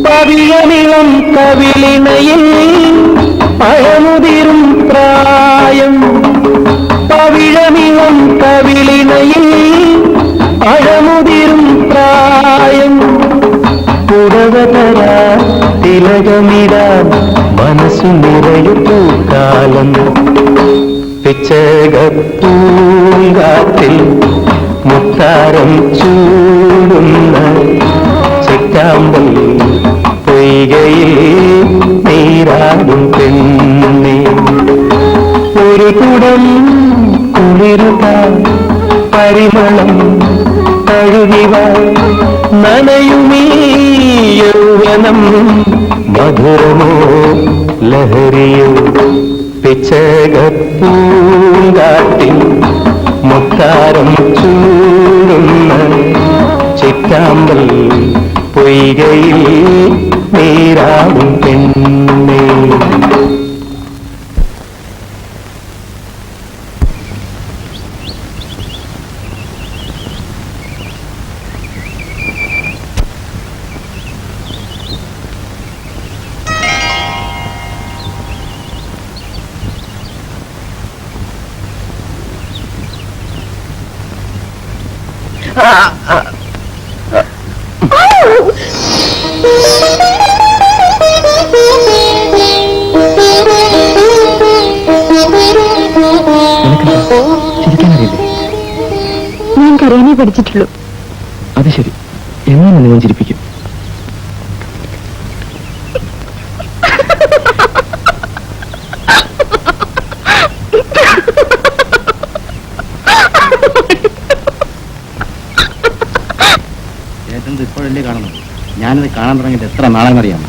പവിഴനിളം കവിളിണയിൽ പഴമുതിരും പ്രായം പവിഴനിളം കവിളിണയിൽ പഴമുതിരും പ്രായം പുടവതര തിലകമിടാൻ മനസ്സു നിറയു പൂക്കാലം പിച്ചകപ്പൂങ്കാറ്റിൽ മുത്താരം ചൂടുന്ന ചിറ്റാമ്പൽ പൊയ്കയിൽ നീരാടും പെണ്ണേ ഒരു കുടം കുളിരുക പരിമളം തഴുകിവ നനയുമീ യൗവനം മധുരമോ ലഹരിയോ പിച്ചകപ്പൂങ്കാട്ടിൽ മുത്താരം ചൂടുന്ന ചിറ്റാമ്പൽ പൊയ്കയിൽ നീരാടും പെണ്ണേ ഞാൻ കരയാനേ പഠിച്ചിട്ടുള്ളൂ. അത് ശരി, എങ്ങനെ നിങ്ങൾ ചിരിപ്പിക്കും? ചേട്ടൻ ഇപ്പോഴല്ലേ കാണണം. ഞാനിത് കാണാൻ തുടങ്ങിയിട്ട് എത്ര നാളെന്നറിയാമോ?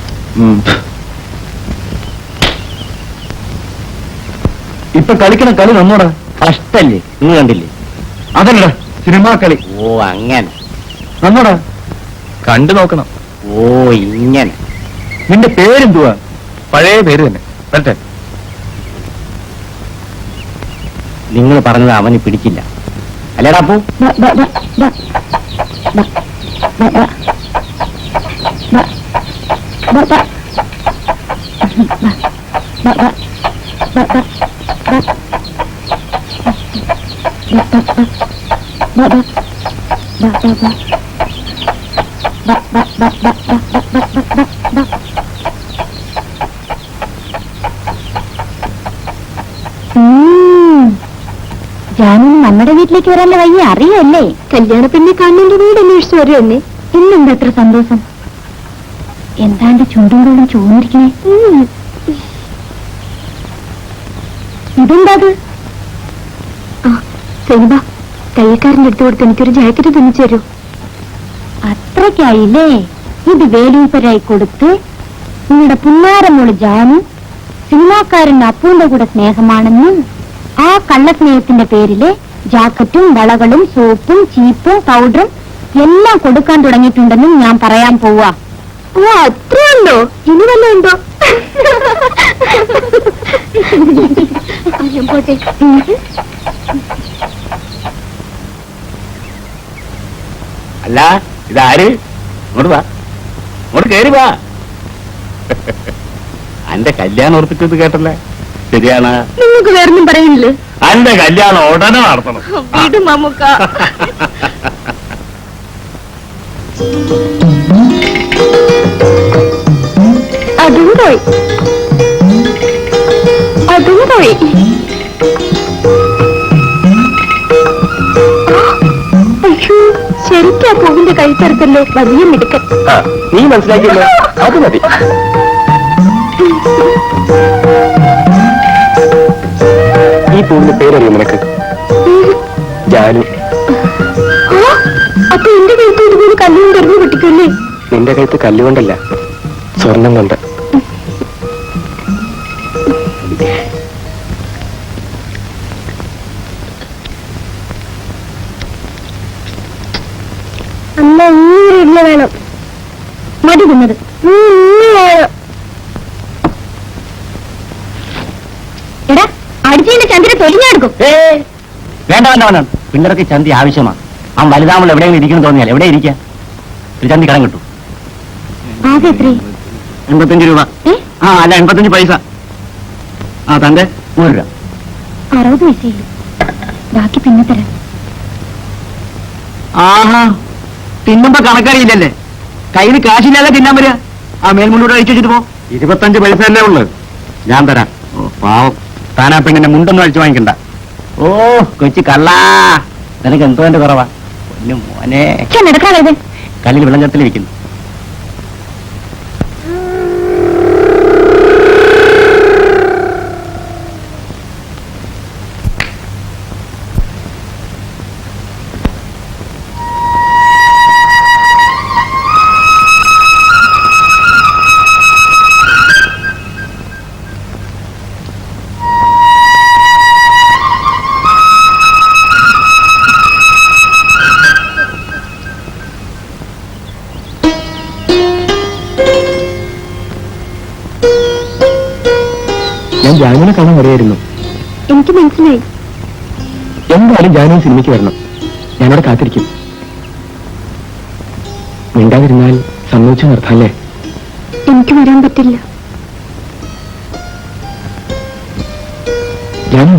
ഇപ്പൊ കളിക്കണ കളി നമ്മോടാ. കഷ്ടല്ലേ, നിങ്ങൾ കണ്ടില്ലേ? അതല്ല സിനിമാ കളി. ഓ അങ്ങനെ നമ്മോടാ, കണ്ടു നോക്കണം. ഓ ഇങ്ങനെ. നിന്റെ പേരെന്തുവാ? പഴയ പേര് തന്നെ. വരട്ടെ. നിങ്ങൾ പറഞ്ഞത് അവന് പിടിച്ചില്ല അല്ലേടാ? പോ. ജാനു നമ്മുടെ വീട്ടിലേക്ക് വരാനുള്ള വഴി അറിയല്ലേ? കല്യാണ പെണ്ണെ കണ്ണിന്റെ വീട് അന്വേഷിച്ചു വരുമല്ലേ? ഇന്നെന്താ എത്ര സന്തോഷം? എന്താണ്ട് ചുണ്ടുകൊണ്ടും ചോദിക്കണേ. ഇതെന്താ? സെനിബ, തയ്യക്കാരൻ്റെ അടുത്ത് കൊടുത്ത് എനിക്കൊരു ജാക്കറ്റ് തുന്നിച്ചു തരൂ. അത്രയ്ക്കായില്ലേ? ഇത് വേലൂപ്പരായി കൊടുത്ത് നിങ്ങളുടെ പുന്നാരമോള് ജാനു സിനിമാക്കാരൻ അപ്പുവിന്റെ കൂടെ സ്നേഹമാണെന്നും ആ കള്ളസ്നേഹത്തിന്റെ പേരില് ജാക്കറ്റും വളകളും സോപ്പും ചീപ്പും പൗഡറും എല്ലാം കൊടുക്കാൻ തുടങ്ങിയിട്ടുണ്ടെന്നും ഞാൻ പറയാൻ പോവാ. ഓ അത്രയുണ്ടോ? ഇനി വല്ല ഉണ്ടോ? പോട്ടെ. അല്ല ഇതാര്? ഇങ്ങോട്ട് വാ, ഇങ്ങോട്ട് കയറി വാ. അന്റെ കല്യാണം ഉറപ്പിച്ചത് കേട്ടല്ലേ? ശരിയാണ്. നിങ്ങൾക്ക് വേറൊന്നും പറയുന്നില്ലേ? അന്റെ കല്യാണം ഉടനെ നടത്തണം. വീടും മമ്മൂക്ക. അതും പോയി, അതും പോയി. ശരിക്കാ പൂവിന്റെ കഴുത്തറുത്തല്ലോ. വലിയ മിടുക്കൻ. നീ മനസ്സിലാക്കിയല്ലോ, അത് മതി. ഈ പൂവിന്റെ പേരറിയോ നിനക്ക്? ജാനു. അപ്പൊ എന്റെ കഴുത്ത് ഇതുപോലെ കല്ലുകൊണ്ട് എറിഞ്ഞു പൊട്ടിക്കല്ലേ? നിന്റെ കഴുത്ത് കല്ലുകൊണ്ടല്ല, സ്വർണം കൊണ്ട്. അമ്മ ഇല്ല വേണം. മടി തിന്നത് എടാ, അടിച്ചതിന്റെ ചന്ദ്രനെ തൊലിഞ്ഞെടുക്കും. വേണ്ട വേണ്ട വേണ്ട, പിള്ളേർക്ക് ചന്തി ആവശ്യമാണ്. ആ വലുതാമൾ എവിടെയെങ്കിലും ഇരിക്കണം തോന്നിയാൽ എവിടെ ഇരിക്കാം? ഒരു ചന്തി കടം കിട്ടും. ആകെ എത്രേ? 85 രൂപ. അല്ല 85 പൈസ. തന്റെ 100 രൂപ. 60 പൈസയില്ല, ബാക്കി പിന്നെ തരാം. ആഹാ, തിന്നുമ്പോ കണക്കറിയില്ലല്ലേ? കയ്യിൽ കാശില്ലാതെ തിന്നാൻ വരിക. ആ മേൽമുണ്ടൂടെ അഴിച്ചു വെച്ചിട്ട് പോ. 25 പൈസ അല്ലേ ഉള്ളു, ഞാൻ തരാം. ഓ പാവം, താനാ പെണ്ണിന്റെ മുണ്ടൊന്നും അഴിച്ചു വാങ്ങിക്കണ്ട. ഓ കൊച്ചി കള്ളാ, നിനക്ക് എന്തോ എന്റെ കുറവാ. മോനെ എടുക്കാതെ കല്ലിൽ വെള്ളം ചേർത്തിലിരിക്കുന്നു. ഞാൻ ജാനുവിനെ കാണാൻ വരികയായിരുന്നു. എനിക്ക് മനസ്സിലായി. എന്തായാലും ജാനു സിനിമയ്ക്ക് വരണം, ഞാനവിടെ കാത്തിരിക്കും. മിണ്ടാതിരുന്നാൽ സമ്മതിച്ചു നിർത്താല്ലേ? എനിക്ക് വരാൻ പറ്റില്ല. ജാനു,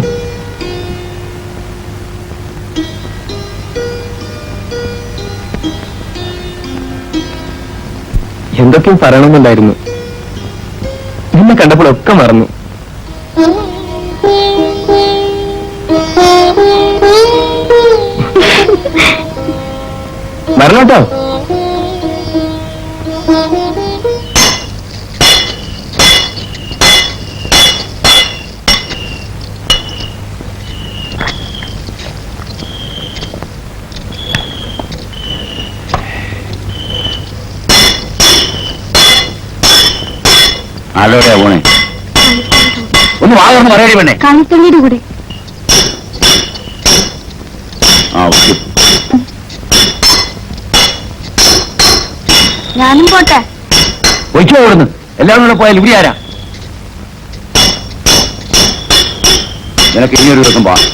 എന്തൊക്കെയും പറയണമെന്നുണ്ടായിരുന്നു. നിന്നെ കണ്ടപ്പോഴൊക്കെ മറന്നു. മറന്നോട്ടോ? ആലോടെ പോണേ, ഒന്ന് വാങ്ങുന്നു പറയടി വേണേ. കാണിത്തള്ളിയുടെ കൂടെ. ഓക്കെ, ഞാനും പോട്ടെ. ഒഴിക്കോ ഓടുന്നു. എല്ലാവരും കൂടെ പോയാൽ ഇവിടെ ആരാ? നിനക്ക് ഇനിയൊരു ദിവസം പോവാം.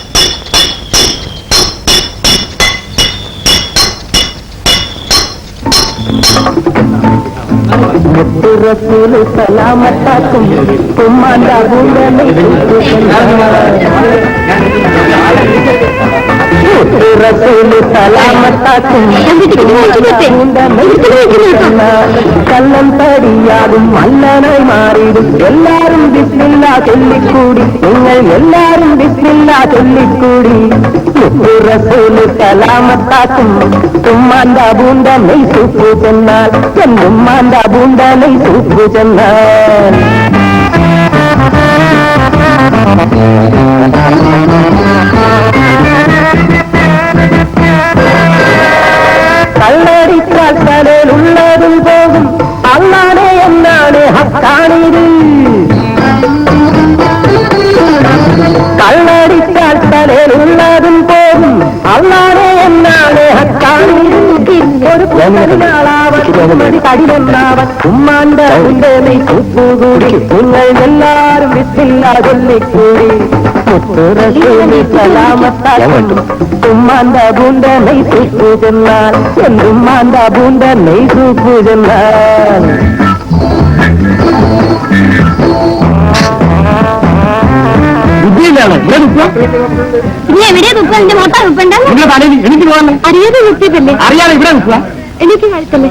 സലാമത്താക്കും കള്ളം തടിയാകും മല്ലനായി മാറിയിടും. എല്ലാരും ബിസ്മില്ല ചൊല്ലിക്കൂടി, നിങ്ങൾ എല്ലാരും ബിസ്മില്ല ചൊല്ലിക്കൂടി. റസൂല് സലാമത്താക്കും ഉമ്മാന്റെ ബൂണ്ട നെയ് സൂപ്പു ചെന്നാൽ, ഉമ്മാന്റെ ബൂണ്ട നെയ് സൂപ്പു ചെന്നാൽ. കള്ളടിച്ചാൽ തലയിലുള്ളതും പോകും, അല്ലാതെ എന്നാണ് ഹക്കാണിത്. തലേലുള്ളതും പോകും അള്ളാനെ എന്നാണ് ഒരു മതി കടിലെന്നാവൻ ഉമ്മാന്റെ ഉണ്ടേ കൂടി നിങ്ങൾ എല്ലാരും വിത്തില്ല ചൊല്ലിക്കൂടി ഉമ്മാന്റെ പൂണ്ട നെയ് സൂപ്പു ചെന്നാൽ എന്തുമ്മാന്റെ പൂണ്ട നെയ് സൂപ്പു ചെന്നാൽ ബുദ്ധിയില്ലാണ് ഇവിടെ നിൽക്കുക. എവിടെ തുപ്പ എന്റെ മൊത്തം തുപ്പണ്ട നിങ്ങളുടെ തലയിൽ എനിക്ക് പോകാൻ അറിയാതെ നിർത്തിയതല്ലേ അറിയാതെ ഇവിടെ നിൽക്കുക. എനിക്ക് കഴുത്തല്ലേ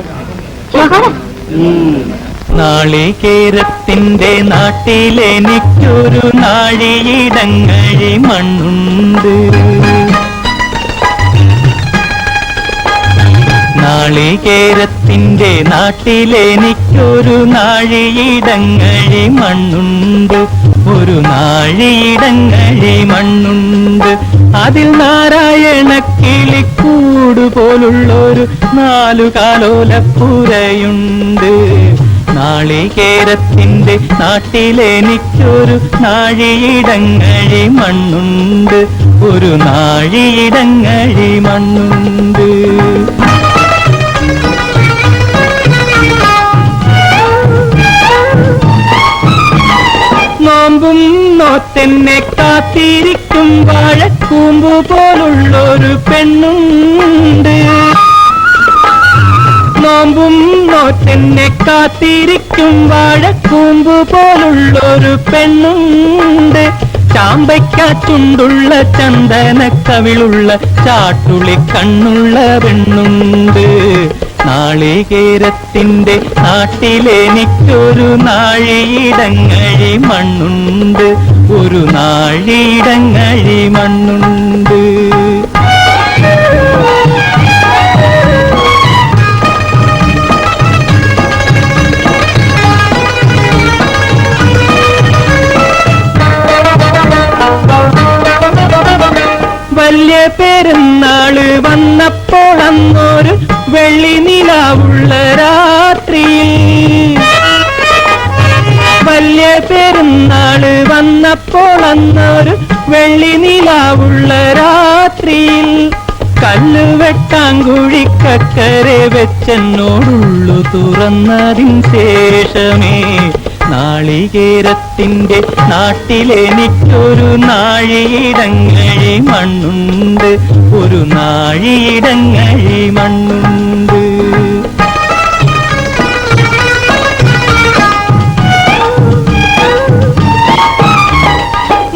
നാളികേരത്തിന്റെ നാട്ടിലെനിക്കൊരു നാഴിയിടങ്ങഴി മണ്ണുണ്ട്. നാളികേരത്തിന്റെ നാട്ടിലെനിക്കൊരു നാഴിയിടങ്ങഴി മണ്ണുണ്ട്. ഒരു നാഴിയിടങ്ങഴി മണ്ണുണ്ട്. അതിൽ നാരായണ കിളിക്കൂട് പോലുള്ളൊരു 4 കാലോലപ്പുരയുണ്ട്. നാളികേരത്തിന്റെ നാട്ടിലെനിക്കൊരു നാഴിയിടങ്ങഴി മണ്ണുണ്ട്. ഒരു നാഴിയിടങ്ങഴി മണ്ണുണ്ട്. നോമ്പും നോത്തെന്നെ കാത്തിരിക്കും വാഴക്കൂമ്പു പോലുള്ളൊരു പെണ്ണുണ്ട്. നോമ്പും നോത്തെന്നെ കാത്തിരിക്കും വാഴക്കൂമ്പു പോലുള്ളൊരു പെണ്ണുണ്ട്. ചാമ്പയ്ക്കാറ്റുണ്ടുള്ള ചന്ദന കവിളുള്ള ചാട്ടുളി കണ്ണുള്ള പെണ്ണുണ്ട്. നാളികേരത്തിന്റെ നാട്ടിലെനിക്കൊരു നാഴിയിടങ്ങഴി മണ്ണുണ്ട്. ഒരു നാഴിയിടങ്ങഴി മണ്ണുണ്ട്. വലിയ പെരുന്നാള് വന്നപ്പോൾ അന്നൊരു വെള്ളി നിലാവുള്ള രാത്രിയിൽ, വലിയ പെരുന്നാള് വന്നപ്പോൾ അന്നൊരു വെള്ളി നിലാവുള്ള രാത്രിയിൽ, കല്ല് വെട്ടാങ്കുഴിക്കക്കരെ വെച്ചെന്നോടുള്ളു തുറന്നതിൻ ശേഷമേ നാളികേരത്തിന്റെ നാട്ടിലെനിക്കൊരു നാഴിയിടങ്ങഴി മണ്ണുണ്ട്. ഒരു നാഴിയിടങ്ങഴി മണ്ണുണ്ട്.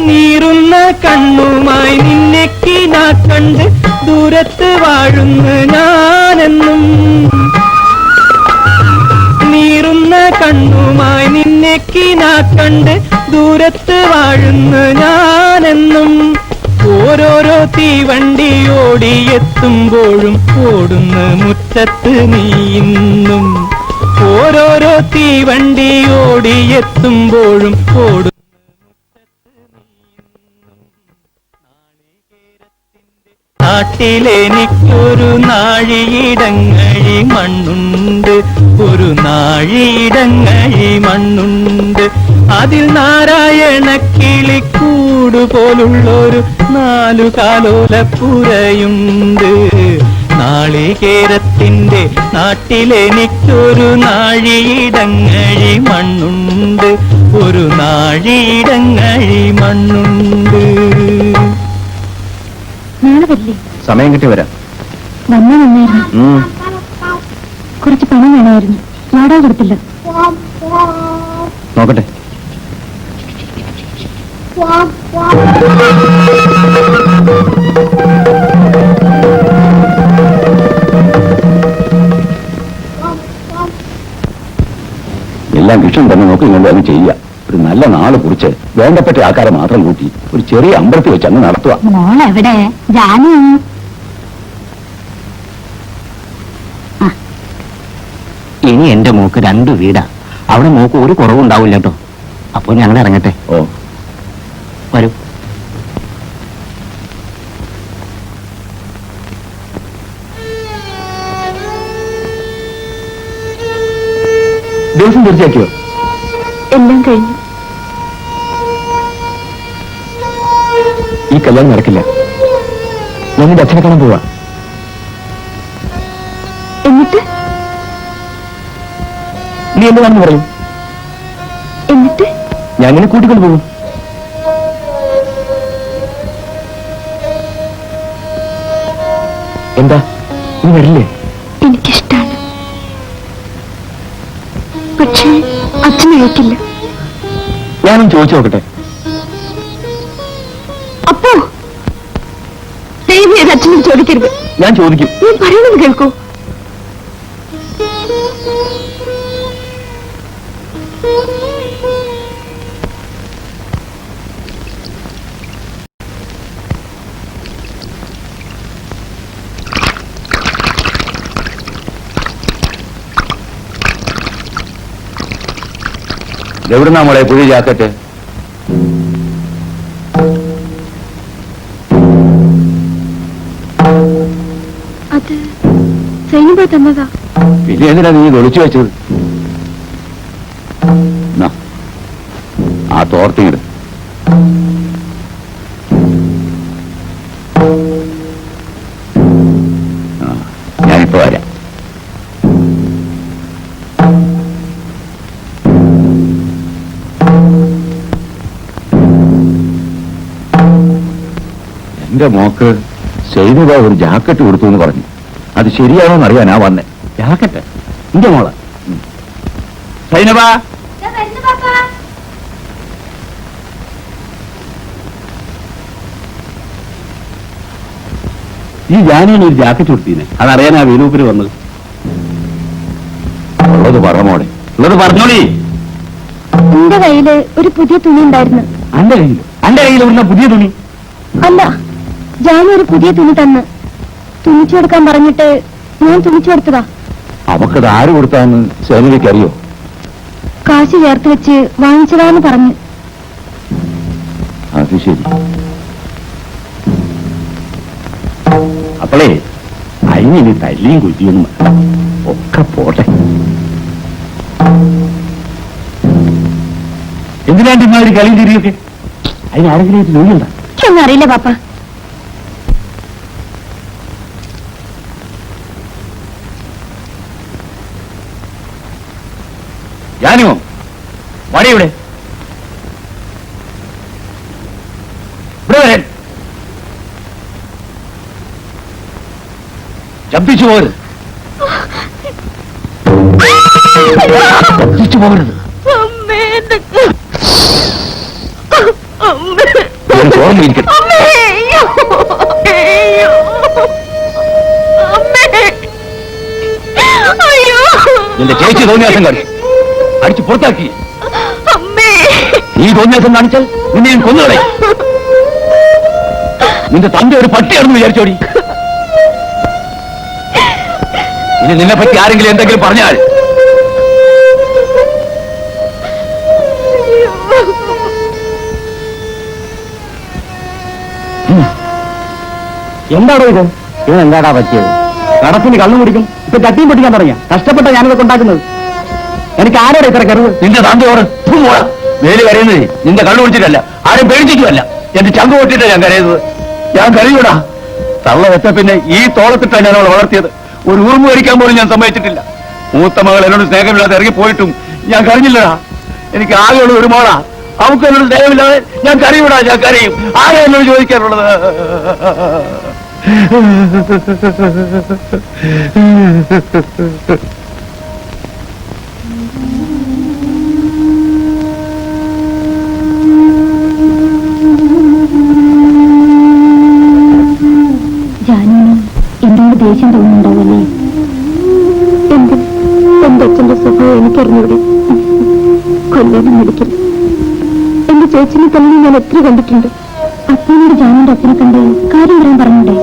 നീറുന്ന കണ്ണുമായി നിന്നെക്കിനാ കണ്ട് ദൂരത്ത് വാഴുന്നു ഞാനെന്നും. നീറുന്ന കണ്ണുമായി നിന്നെക്കിനാ കണ്ട് ദൂരത്ത് വാഴുന്നു ഞാനെന്നും. ഓരോരോ തീവണ്ടി ഓടിയെത്തുമ്പോഴും ഓടുന്ന മുറ്റത്ത് നീയിന്നും. ഓരോരോ തീവണ്ടി ഓടിയെത്തുമ്പോഴും ഓടും നാട്ടിലെനിക്കൊരു നാഴിയിടങ്ങഴി മണ്ണുണ്ട്. ഒരു നാഴിയിടങ്ങഴി മണ്ണുണ്ട്. അതിൽ നാരായണ കിളിക്കൂട് പോലുള്ളൊരു 4 കാലോലപ്പുരയുണ്ട്. നാളികേരത്തിന്റെ നാട്ടിലെനിക്കൊരു നാഴിയിടങ്ങഴി മണ്ണുണ്ട്. ഒരു നാഴിയിടങ്ങഴി മണ്ണുണ്ട്. നാളെ വരില്ലേ? സമയം കിട്ടി വരാം. വന്നായിരുന്നു. കുറച്ച് പണം വേണമായിരുന്നു. വാടക കൊടുത്തില്ല. നോക്കട്ടെ. എല്ലാം കൃഷ്ണൻ തന്നെ നോക്കി കൊണ്ട് അത് ചെയ്യുക. ഒരു നല്ല നാള് കുറിച്ച് വേണ്ടപ്പെട്ട ആൾക്കാരെ മാത്രം കൂട്ടി ഒരു ചെറിയ അമ്പലത്തിൽ വെച്ച് അങ്ങ് നടത്തുക. മോളെവിടെ? ജാനു. ഇനി എന്റെ മോക്ക് 2 വീടാ. അവിടെ മോക്ക് ഒരു കുറവുണ്ടാവില്ല കേട്ടോ. അപ്പൊ ഞങ്ങൾ ഇറങ്ങട്ടെ. ഓ വരൂ. ദിവസം തീർച്ചയാക്കിയോ? എല്ലാം കഴിഞ്ഞു. ഈ കല്യാണം നടക്കില്ല. ഞാൻ നിന്റെ അച്ഛനെ കാണാൻ പോവാ. എന്നിട്ട് നീ എന്താണെന്ന് പറയും. എന്നിട്ട് ഞാൻ നിന്നെ കൂട്ടിക്കൊണ്ട് പോകും. എന്താ നീ വരില്ലേ? എനിക്കിഷ്ടാണ്, പക്ഷേ അച്ഛൻ അയക്കില്ല. ഞാനും ചോദിച്ചു നോക്കട്ടെ. അപ്പോ ദൈവം അച്ഛനും ചോദിക്കരുത്. ഞാൻ ചോദിക്കും. നീ പറയുന്നത് കേൾക്കൂ. എവിടുന്നാ മോളെ പുതിയ ജാക്കറ്റ്? അത് സൈനിക തന്നതാ. പിന്നെ എന്തിനാ നീ ഒളിച്ചു വെച്ചത്? ആ തോർത്തിയിട്. ഞാനിപ്പോ വരാം. എന്റെ മോക്ക് സൈനിക ഒരു ജാക്കറ്റ് കൊടുത്തു എന്ന് പറഞ്ഞു. അത് ശരിയാണോന്ന് അറിയാനാ വന്നേ. ജാക്കറ്റ്? എന്റെ മോള് സൈനബ, ഈ ജാനുവിന് ഒരു ജാക്കറ്റ് കൊടുത്തീനെ. അതറിയാനാ വേലൂപ്പിന് വന്നത്. ഉള്ളത് പറഞ്ഞോടെ, ഉള്ളത് പറഞ്ഞോളി. എന്റെ കയ്യില് ഒരു പുതിയ തുണി ഉണ്ടായിരുന്നു. എന്റെ കയ്യിൽ ഉള്ള പുതിയ തുണി അല്ല, ജാനു ഒരു പുതിയ തുണി തന്ന് തുണിച്ചു കൊടുക്കാൻ പറഞ്ഞിട്ട് ഞാൻ തുണിച്ചു കൊടുത്തതാ. അവക്കത് ആര് കൊടുത്താന്ന് സേനയ്ക്ക് അറിയോ? കാശ് ചേർത്ത് വെച്ച് വാങ്ങിച്ചതാന്ന് പറഞ്ഞു. അത് ശരി. അപ്പോളേ അതിനി തല്ലിയും കുറ്റിയൊന്നും ഒക്കെ പോട്ടെ. എന്തിനാണ്ട് ഇമാതിരി കളിയും തിരിയൊക്കെ? അതിനാരെങ്കിലും ജോലിയുണ്ടോ? ഒന്നും അറിയില്ല പാപ്പ. ജാനു, വടിയുടെ ശബ്ദിച്ചു പോകരുത്. ശബ്ദിച്ചു പോകരുത്. ഓർമ്മയിരിക്കട്ടെ. നിന്റെ ചേച്ചി തോന്നിയാസം കാണിച്ചു, അടിച്ചു പുറത്താക്കി. നീ തോന്നിയാസം കാണിച്ചാൽ നിന്നെ ഞാൻ കൊന്നുകളെ. നിന്റെ തന്റെ ഒരു പട്ടിയാണെന്ന് വിചാരിച്ചോടി. ഇനി നിന്നെ പറ്റി ആരെങ്കിലും എന്തെങ്കിലും പറഞ്ഞാൽ എന്താണോ ഇത്? ഇവനെന്താടാ പറ്റിയത്? കടത്തിന് കണ്ണു കുടിക്കും, ഇപ്പൊ ചട്ടിയും പൊട്ടിക്കാൻ തുടങ്ങിയ. കഷ്ടപ്പെട്ട ഞാനിതൊക്കെ ഉണ്ടാക്കുന്നത്. എനിക്ക് ആരോടെ ഇത്ര കരുത്? നിന്റെ താന്തയോട് വേലി കരയുന്നത് നിന്റെ കണ്ണു കുടിച്ചിട്ടല്ല, ആരും പേടിച്ചിട്ടുമല്ല. എന്റെ ചങ്ക് പൊട്ടിട്ടാ ഞാൻ കരയുന്നത്. ഞാൻ കരയൂടാ. തള്ള വെച്ച പിന്നെ ഈ തോളത്തിട്ടാണ് ഞാൻ അവളെ വളർത്തിയത്. ഒരു ഉറുമ്പ് കഴിക്കാൻ പോലും ഞാൻ സമ്മതിച്ചിട്ടില്ല. മൂത്ത മകൾ എന്നോട് സ്നേഹമില്ലാതെ ഇറങ്ങി പോയിട്ടും ഞാൻ കരഞ്ഞില്ലടാ. എനിക്ക് ആകെയുള്ള ഒരു മോളാ. അവർക്ക് എന്നോട് സ്നേഹമില്ലാതെ ഞാൻ കരയൂടാ. ഞാൻ കരയും. ആരാ എന്നോട് ചോദിക്കാനുള്ളത്? ജാനുവിന് എന്നോട് ദേഷ്യം തോന്നുന്നുണ്ടാവല്ലേ? എന്റെ അച്ഛന്റെ സ്വഭാവം എനിക്കറിഞ്ഞൂടെ? കൊല്ലാനും മടിക്കില്ല. എന്റെ ചേച്ചിനെ തന്നെ ഞാൻ എത്ര കണ്ടിട്ടുണ്ട്. അച്ഛനോട് ജാനുവിന്റെ അച്ഛനെ കണ്ട് കാര്യം പറയാൻ പറഞ്ഞൂടെ?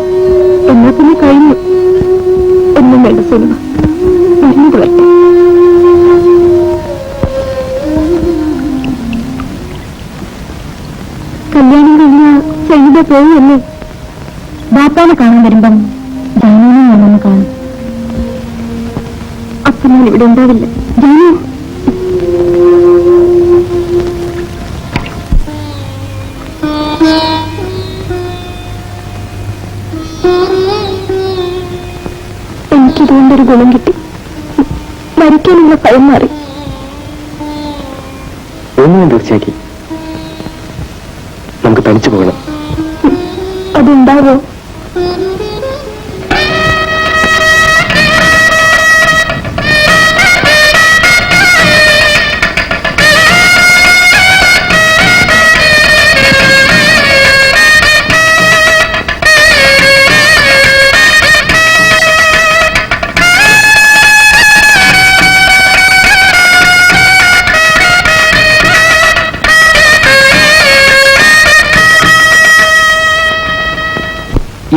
എന്നാ പിന്നെ കഴിഞ്ഞു. ഒന്നും വേണ്ട സിനിമ വരുന്നത് വരട്ടെ. കല്യാണം കഴിഞ്ഞാൽ സൈനിക പോവുമല്ലേ? ബാപ്പാനെ കാണാൻ വരുമ്പം ജാനുവിനെ ഞാനൊന്ന് കാണും. അപ്പൊ ഞാൻ ഇവിടെ ഉണ്ടാവില്ല. ജാനു, അതുകൊണ്ടൊരു ഗുണം കിട്ടി. മരിക്കാനുള്ള ഭയം മാറി. ഒന്നും തീർച്ചയാക്കി നമുക്ക് തനിച്ചു പോകണം. അതുണ്ടാവോ?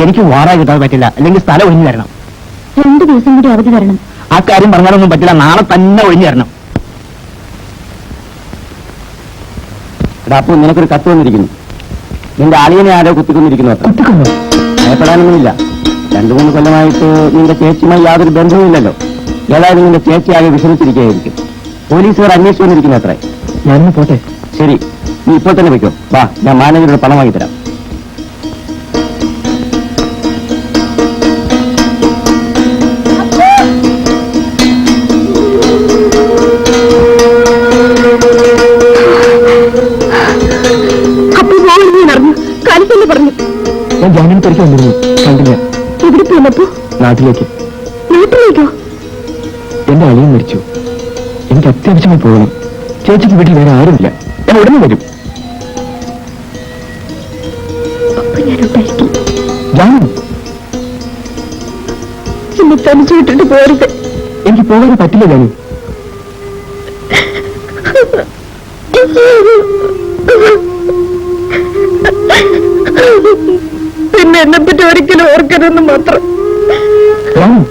എനിക്ക് വാടക കിട്ടാൻ പറ്റില്ല, അല്ലെങ്കിൽ സ്ഥലം ഒഴിഞ്ഞു തരണം. 2 ദിവസം കൂടി അവധി തരണം. ആ കാര്യം പറഞ്ഞാലൊന്നും പറ്റില്ല, നാളെ തന്നെ ഒഴിഞ്ഞു തരണം. എടാ അപ്പൊ നിനക്കൊരു കത്ത് വന്നിരിക്കുന്നു. നിന്റെ അളിയനെ ആരോ കുത്തിക്കൊന്നിരിക്കുന്നു. അത്ര കുത്തിക്കൊന്നു ഭയപ്പെടാനൊന്നുമില്ല. 2-3 കൊല്ലമായിട്ട് നിന്റെ ചേച്ചിയുമായി യാതൊരു ബന്ധവുമില്ലല്ലോ. ഏതായാലും നിന്റെ ചേച്ചി ആകെ വിഷമിച്ചിരിക്കുകയായിരിക്കും. പോലീസുകാർ അന്വേഷിച്ചു വന്നിരിക്കുന്നു അത്രേ. ഞാനൊന്ന് പോട്ടെ. ശരി, നീ ഇപ്പോൾ തന്നെ വയ്ക്കോ. വാ, ഞാൻ മാനേജറുടെ പണം വാങ്ങിത്തരാം. അപ്പൊ പോകണമെന്ന് നടന്നു. കാലിത്തന്നെ പറഞ്ഞു. ഞാൻ ജാമ്യം തിരിച്ചു വന്നിരുന്നു, കണ്ടില്ല. എവിടെ പോന്നപ്പോ? നാട്ടിലേക്ക്. നാട്ടിലേക്കോ? എന്റെ അളിയൻ മരിച്ചു. എനിക്ക് അത്യാവശ്യമായി പോകണം. ചേച്ചിക്ക് വീട്ടിൽ വേറെ ആരുമില്ല. ഞാൻ ഉടനെ വരും. അപ്പൊ ഞാനുണ്ടായിരിക്കും. ജാമ്യം എന്നെ തനിച്ചു വിട്ടിട്ട് പോരുത്. എനിക്ക് പോകാൻ പറ്റില്ല. ജാമ്യം പിന്നെ എന്നെ പറ്റി ഒരിക്കലും ഓർക്കരുതെന്ന് മാത്രം. ജാമ്യം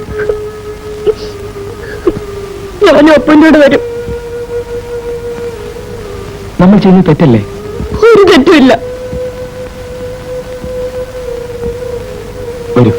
ഞാനും ഒപ്പൻ്റെ വരും. നമ്മൾ ചെയ്യുന്നത് തെറ്റല്ലേ? ഒരു തെറ്റുമില്ല. വരൂ.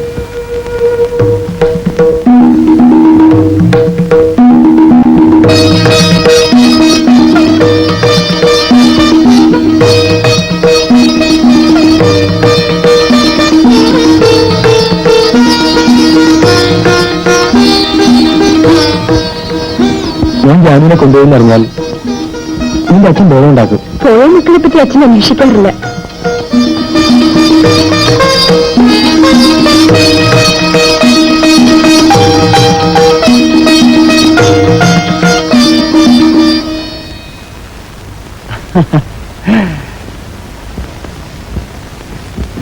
ഞാൻ ജാമ്യനെ കൊണ്ടുപോയെന്ന് അറിഞ്ഞാൽ നിന്റെ അച്ഛൻ ബോധം ഉണ്ടാക്കും. പോയ മക്കളെ പറ്റി അച്ഛൻ അന്വേഷിക്കാറില്ല.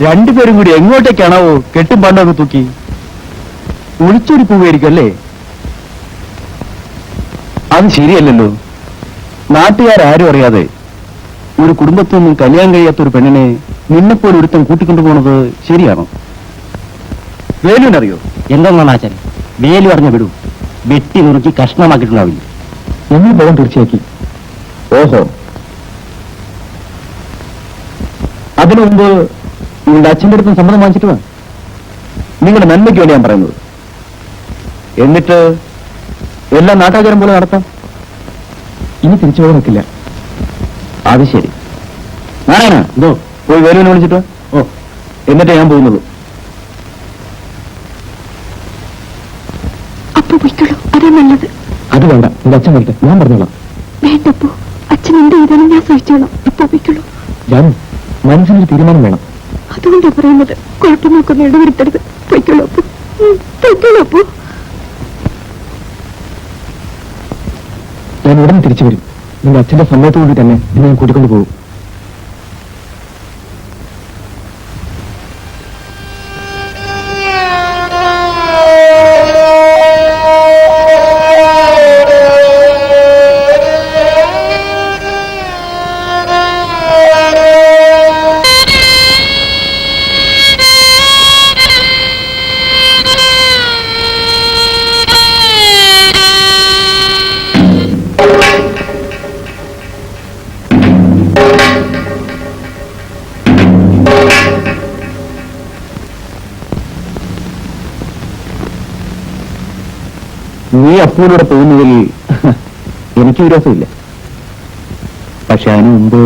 രണ്ടുപേരും കൂടി എങ്ങോട്ടേക്കാണോ കെട്ടും പണ്ടൊക്കെ തൂക്കി ഒളിച്ചോടി പോവുകയായിരിക്കും അല്ലേ? അത് ശരിയല്ലല്ലോ. നാട്ടുകാരും അറിയാതെ ഒരു കുടുംബത്തിൽ നിന്നും കല്യാണം കഴിയാത്ത ഒരു പെണ്ണിനെ നിന്നെപ്പോലെ ഒരുത്തൻ കൂട്ടിക്കൊണ്ടുപോകുന്നത് ശരിയാണോ? വേലുവിനറിയോ? എന്തെന്നാണ് ആചാൻ വേലു അറിഞ്ഞ വിടൂ. വെട്ടി നുറുക്കി കഷ്ണമാക്കിയിട്ടുണ്ടാവില്ല. നമ്മൾ ബോധം തീർച്ചയാക്കി. ഓഹോ, അതിനു മുമ്പ് നിങ്ങളുടെ അച്ഛൻ്റെ അടുത്തും സമ്മതം വാങ്ങിച്ചിട്ട് വാ. നിങ്ങളുടെ നന്മയ്ക്ക് വേണ്ടി ഞാൻ പറയുന്നത്. എന്നിട്ട് എല്ലാം നാട്ടാചാരം പോലെ നടത്താം. ഇനി തിരിച്ചു പോകാൻ നിൽക്കില്ല. അത് ശരി. നാരായണ, എന്തോ പോയി വേലുവിനെ വിളിച്ചിട്ട് വാ. ഓ, എന്നിട്ട് ഞാൻ പോകുന്നത്. അപ്പൊ പോയിക്കോളൂ, അതാ നല്ലത്. അത് വേണ്ട, നിന്റെ അച്ഛൻ വരട്ടെ, ഞാൻ പറഞ്ഞോളാം. വേണ്ടപ്പോ അച്ഛൻ എന്ത് ചെയ്താലും ഞാൻ സഹിച്ചോളാം. ഇപ്പൊ പോയിക്കോളൂ. ജാനു, മനസ്സിനൊരു തീരുമാനം വേണം. അതുകൊണ്ടാ പറയുന്നത്. കുഴപ്പം നോക്കൊന്നും ഇടവരുത്തരുത്. പൊയ്ക്കോളൂ അപ്പോ. പൊയ്ക്കോളൂ അപ്പോ. ഞാൻ ഉടനെ തിരിച്ചു വരും. നിന്റെ അച്ഛന്റെ സമ്മതത്തോടുകൂടി തന്നെ നിന്നെ ഞാൻ കൂട്ടിക്കൊണ്ടു പോകും. നീ അപ്പൂനോട് പോകുന്നതിൽ എനിക്ക് വിരോധമില്ല. പക്ഷെ അതിനു മുമ്പ്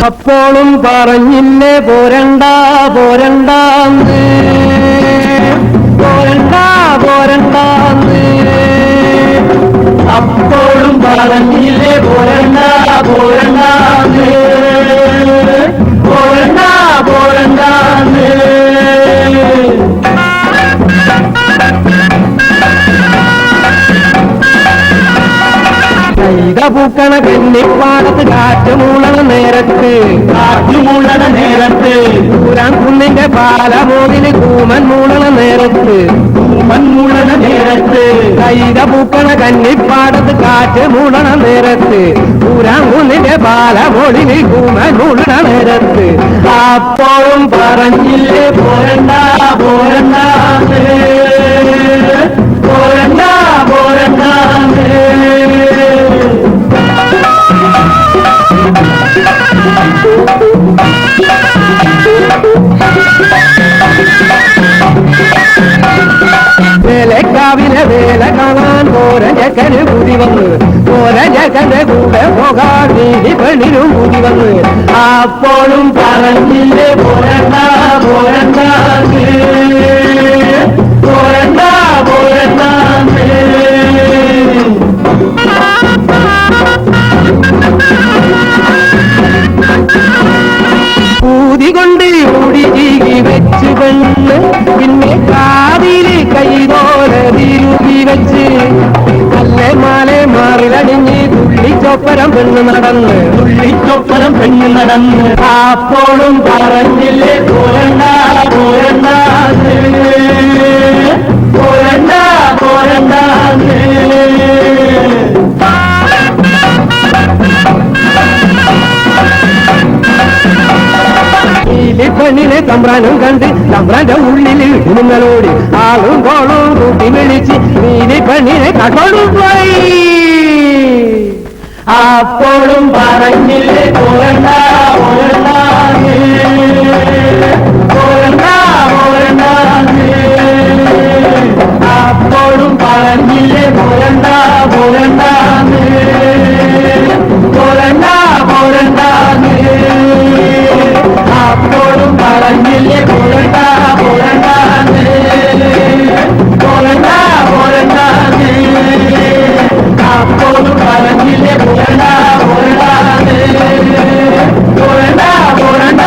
അപ്പോഴും പറഞ്ഞില്ലേ പോരണ്ട പോരണ്ടാന്ന് പോരണ്ട പോരണ്ടാന്ന് അപ്പോഴും പറഞ്ഞില്ലേ പോരണ്ട പോരണ്ടാന്ന് പോരണ്ട പോരണ്ടാന്ന് പൂക്കണ കന്നിപ്പാടത്ത് കാറ്റുമൂളണ നേരത്ത് പൂരാൻ കുന്നിന്റെ പാലമോതിന് കൂമൻ മൂളണ നേരത്ത് കൈത പൂക്കണ കന്നിപ്പാടത്ത് കാറ്റ് മൂളണ നേരത്ത് പൂരാൻ കുന്നിന്റെ പാലമോതിന് കൂമൻ മൂളണ നേരത്ത് അപ്പോഴും പറഞ്ഞില്ലേ പോരണ്ട പോരണ്ട പോരണ്ട പോരണ്ട വേലക്കാവിലെ വേല കാണാൻ പോരജക്കന് കൂടി വന്ന് പോരജക്കന്റെ കൂടെ പോകാൻ നീതി പെണ്ണിനും കൂടി വന്ന് അപ്പോഴും പറഞ്ഞില്ലേ പോരണ്ട പോരണ്ട പോരണ്ട പോരണ്ട ൂതികൊണ്ട് ഓടി ചീകി വെച്ച് പെണ്ണ് പിന്നെ കാതില് കൈതോല തിരുകി വെച്ച് അല്ലെ മാലെ മാറിലടിഞ്ഞ് തുള്ളിച്ചൊപ്പരം പെണ്ണ് നടന്ന് അപ്പോഴും പറഞ്ഞില്ലേ പോരണ്ട പോരണ്ട പോരണ്ട പോരണ്ട പെണ്ണിനെ തമ്പ്രാനും കണ്ട് തമ്പ്രാന്റെ ഉള്ളിൽ ഇടുന്നലോടി ആളും കോളും കൂട്ടി വിളിച്ച് നീലി പെണ്ണിനെ കണ്ടോടും പോയി അപ്പോഴും പറഞ്ഞില്ലേ പോരണ്ട പോരണ്ട പോരണ്ട പോരണ്ട അപ്പോഴും പറഞ്ഞില്ലേ പോരണ്ട പോരണ്ട പോരണ്ട പോരണ്ട അപ്പോഴും പറഞ്ഞില്ലേ പോരണ്ട പോരണ്ട പോരണ്ട പോരണ്ട അപ്പോഴും പറഞ്ഞില്ലേ പോരണ്ട പോരണ്ട പോരണ്ട പോരണ്ട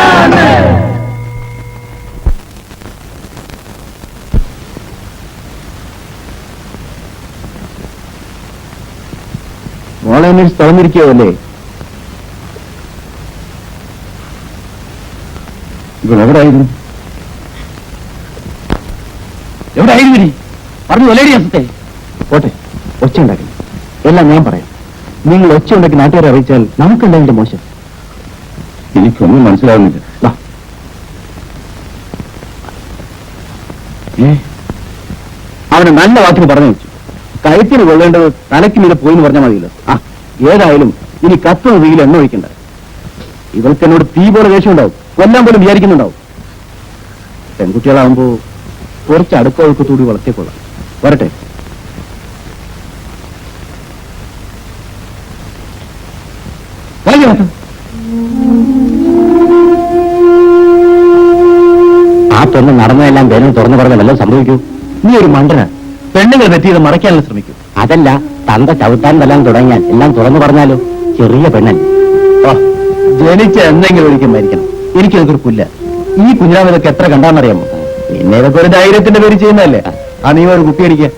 മോളെ അന്വേഷിച്ച് തുറന്നിരിക്കുകയല്ലേ? എവിടെയായിരുന്നു നീ? പറഞ്ഞു ഒലേടി അസത്തെ. പോട്ടെ, ഒച്ച ഉണ്ടാക്കി എല്ലാം ഞാൻ പറയാം. നിങ്ങൾ ഒച്ച ഉണ്ടാക്കി നാട്ടുകാരെ അറിയിച്ചാൽ നമുക്കെന്താ ഇതിന്റെ മോശം? എനിക്കൊന്നും മനസ്സിലാവുന്നില്ല. അവനെ നല്ല വാക്കിന് പറഞ്ഞു വെച്ചു. കഴുത്തിന് കൊള്ളേണ്ടത് തലയ്ക്ക് മീതെ പോയിന്ന് പറഞ്ഞാൽ മതിയല്ലോ. ഏതായാലും ഇനി കത്തുന്ന തീയിൽ എണ്ണ ഒഴിക്കണ്ട. ഇവൾക്ക് എന്നോട് തീ പോലെ ദേഷ്യമുണ്ടാവും, കൊല്ലാൻ പോലും വിചാരിക്കുന്നുണ്ടാവും. പെൺകുട്ടികളാവുമ്പോ കുറച്ച് അടുക്കൊഴുക്കത്തൂടി വളർത്തിക്കൊള്ളാം. വരട്ടെ. ആ പെണ്ണ് നടന്നതെല്ലാം വേദന തുറന്നു പറഞ്ഞ വല്ലതും സംഭവിക്കൂ. നീ ഒരു മണ്ടന. പെണ്ണുങ്ങൾ തെറ്റിയത് മറയ്ക്കാനുള്ള ശ്രമിക്കും. അതല്ല, തന്ത ചവിട്ടാൻ വല്ലാൻ തുടങ്ങിയാൽ എല്ലാം തുറന്നു പറഞ്ഞാലോ? ചെറിയ പെണ്ണൻ. ജനിച്ച എന്തെങ്കിലും ഒരിക്കലും മരിക്കണം. എനിക്കതൊക്കെ പുല്ല. ഈ കുഞ്ഞാവിതൊക്കെ എത്ര കണ്ടാന്നറിയാമോ? പിന്നെ ഇതൊക്കെ ഒരു ധൈര്യത്തിന്റെ പേര് ചെയ്യുന്നതല്ലേ. നീ ഒരു കുപ്പിയടിക്ക.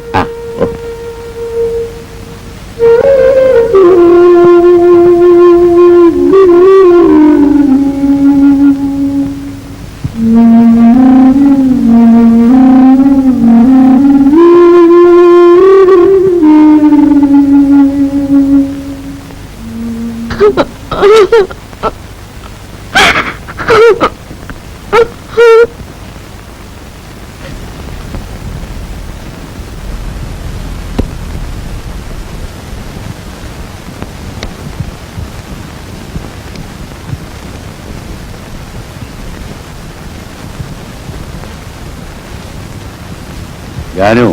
ജാനു,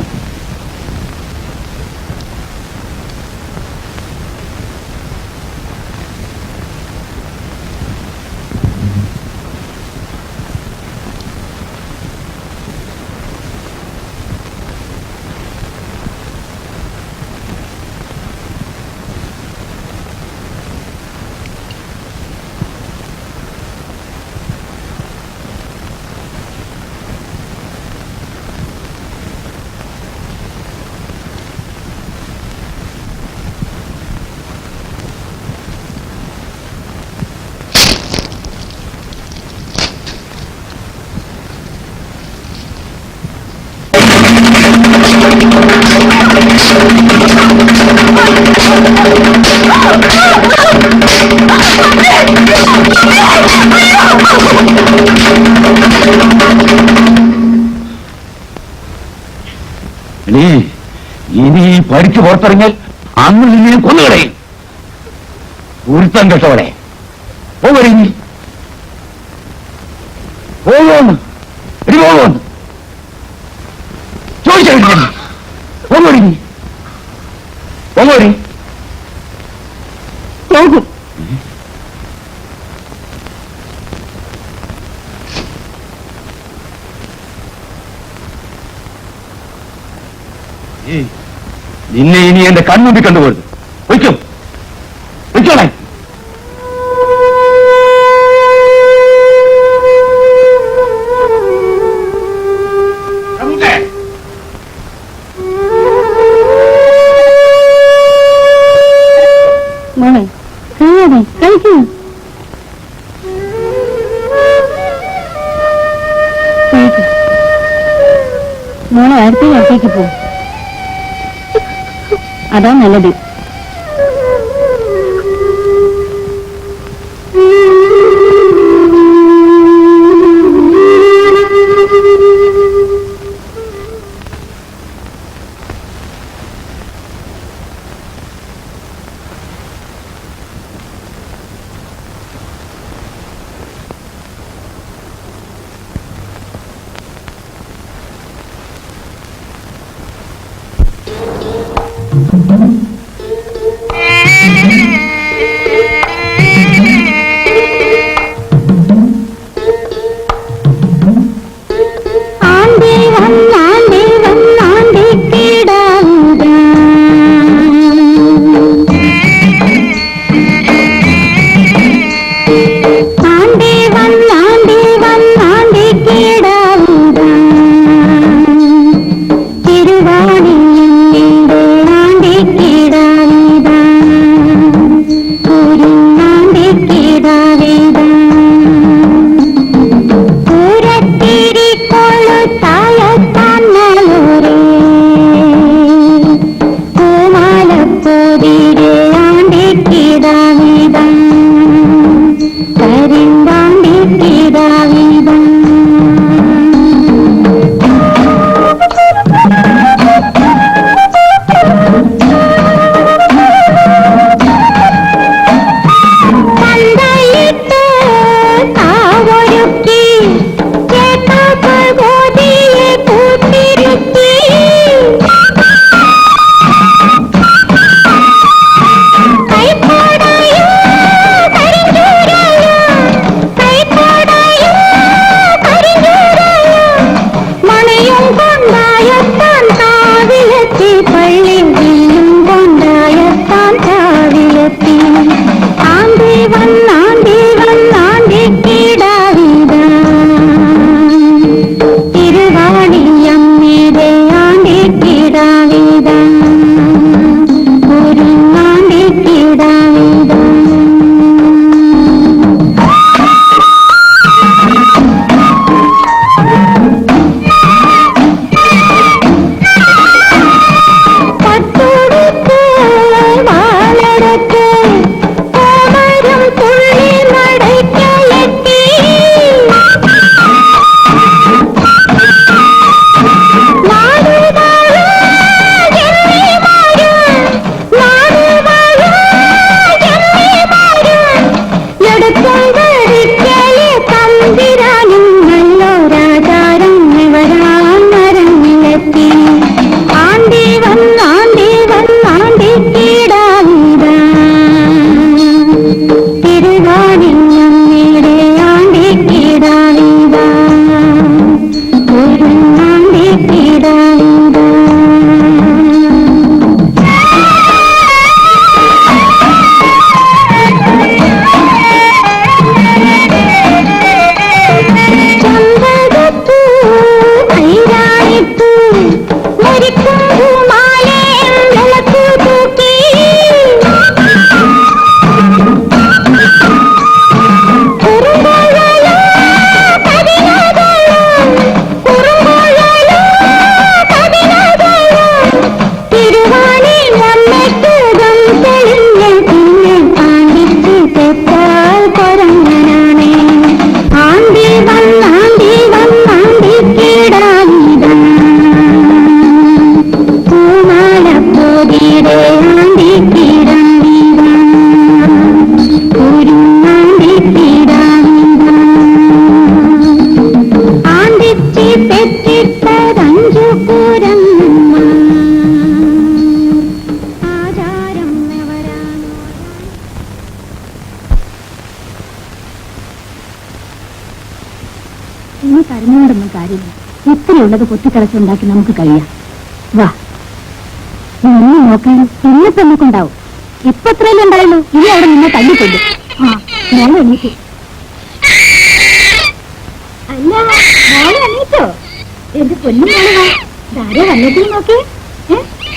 ഇനി പഠിച്ചു പുറത്തിറങ്ങിയാൽ അന്ന് നിന്നെ കൊന്നുകളയും. ഒരുത്തം കെട്ടവളെ പോകരുങ്ങി പോകുമെന്ന് ഇനി പോകുമെന്ന് ചോദിച്ചു പോകരുങ്ങി പോകരി പോകും. നിന്നെ ഇനി എന്റെ കൺമുമ്പിൽ കണ്ടുപോരുത്. വയ്ക്കും വയ്ക്കോളെ. മോളെ കഴിയാതെ കഴിക്കൂ. മോളെ അടുത്ത അടുത്തേക്ക് പോ. അതാ നല്ലത്. ഇനി കരഞ്ഞുകൊണ്ടൊന്നും കാര്യമില്ല. ഇത്രയുള്ളത് പൊട്ടിക്കളച്ചുണ്ടാക്കി നമുക്ക് കഴിയാം. വാ, ഇനി നോക്കാനും ഇന്നത്തെ നമുക്കുണ്ടാവും. ഇപ്പൊ എത്രയല്ലേ ഉണ്ടായല്ലോ, ഇനി അവിടെ നിന്നെ തല്ലിക്കൊണ്ടു. ആ, ഞാൻ എണീറ്റു. അല്ല, മോളെ എണീറ്റോ? എന്റെ പൊന്നു മോളെ വാ, ധാര വന്നിട്ട് നോക്കി.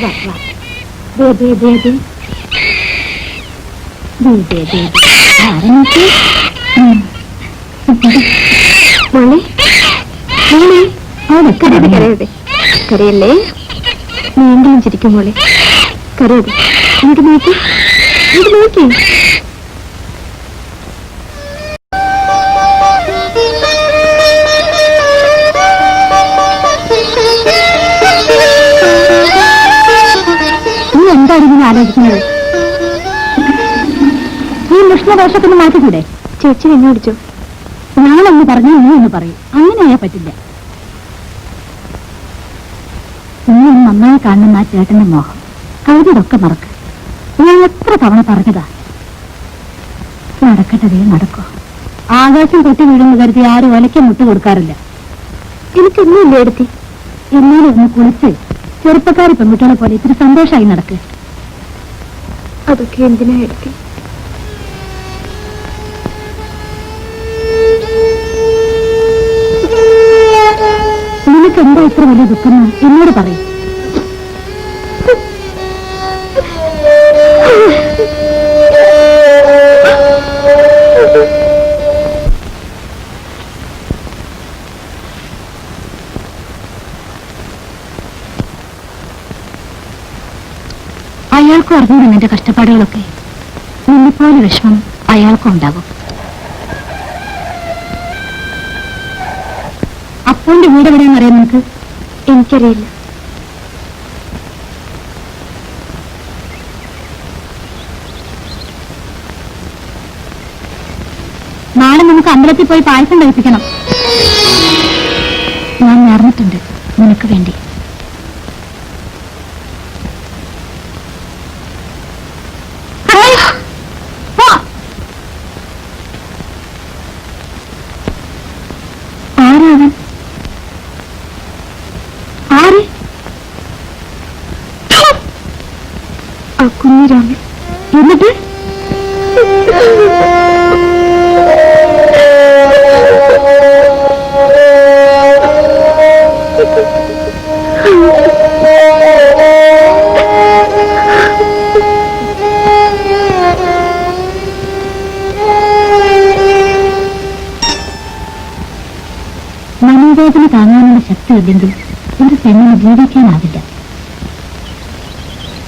വാ വാ, ദേ ദേ ദേ ദേ ദേ ദേ ദേ ആരെണീറ്റ്? മോളെ മോളെ, മോളെ കരയരുത് കരയരുത്, കരയല്ലേ. നീയെങ്കിലും ചിരിക്കും മോളെ, കരയരുത്. ഇങ്ങോട്ട് നോക്കി, ഇങ്ങോട്ട് നോക്കി. നീ എന്താണ് ഇതിനെ ആലോചിക്കുന്നത്? ഈ മുഷ്ണദോഷത്തിന് മാറ്റിക്കൂടെ? ചേച്ചി എന്നെ അടിച്ചു. ഞാനൊന്ന് പറഞ്ഞു, നീ ഒന്ന് പറയും. അങ്ങനെയാ പറ്റില്ല. നീ നന്നായി കാണുന്ന ആ ചേട്ടന്റെ മോഹം കവിതയൊക്കെ മറക്ക്. ഞാൻ എത്ര തവണ പറഞ്ഞതാ. നടക്കട്ടതേ നടക്കോ. ആകാശം കൊട്ടി വീഴുന്ന കരുതി ആരും ഒലയ്ക്ക് മുട്ട് കൊടുക്കാറില്ല. എനിക്കൊന്നുമില്ല എടുത്തി. എന്നാലും ഒന്ന് കുളിച്ച് ചെറുപ്പക്കാരി പെൺകുട്ടികളെ പോലെ ഇത്തിരി സന്തോഷമായി നടക്ക്. അതൊക്കെ എന്തിനാ എടുത്തി? നിനക്ക് എന്താ ഇത്ര വലിയ ദുഃഖം എന്നോട് പറയും. അയാൾക്കും അറിഞ്ഞു നിന്റെ കഷ്ടപ്പാടുകളൊക്കെ. നിന്നെപ്പോലെ വിഷമം അയാൾക്കും ഉണ്ടാകും. അപ്പോന്റെ വീട് എവിടെയാണെന്ന് അറിയാം നിനക്ക്? എനിക്കറിയില്ല. നാളെ നമുക്ക് അമ്പലത്തിൽ പോയി പായസം കഴിപ്പിക്കണം. ഞാൻ നേർന്നിട്ടുണ്ട് നിനക്ക് വേണ്ടി. ആരാവൻ? ആര്? ആ കുഞ്ഞിരാമൻ. എന്നിട്ട് മനോവേദന താങ്ങാനുള്ള ശക്തിയില്ലെങ്കിൽ ഒരു പെണ്ണിന് ജീവിക്കാനാവില്ല.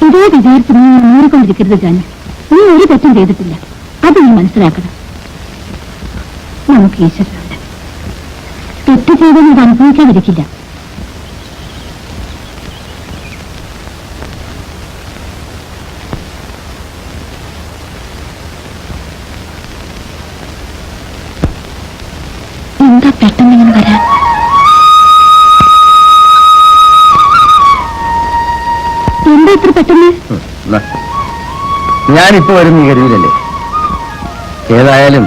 ഇതേ വിചാരിച്ച് നീ മാറിക്കൊണ്ടിരിക്കരുത് ജാനി. നീ ഒരു തെറ്റും ചെയ്തിട്ടില്ല, അത് നീ മനസ്സിലാക്കണം. നമുക്ക് ഈശ്വരനുണ്ട്. തെറ്റ് ചെയ്ത് നീ അനുഭവിക്കാതിരിക്കില്ല. എന്താ പെട്ടെന്ന് ഇങ്ങനെ വരാൻ? എന്താ ഇത്ര പെട്ടെന്ന്? ഞാനിപ്പോ വരുന്ന ഈ കരുവിലല്ലേ. ഏതായാലും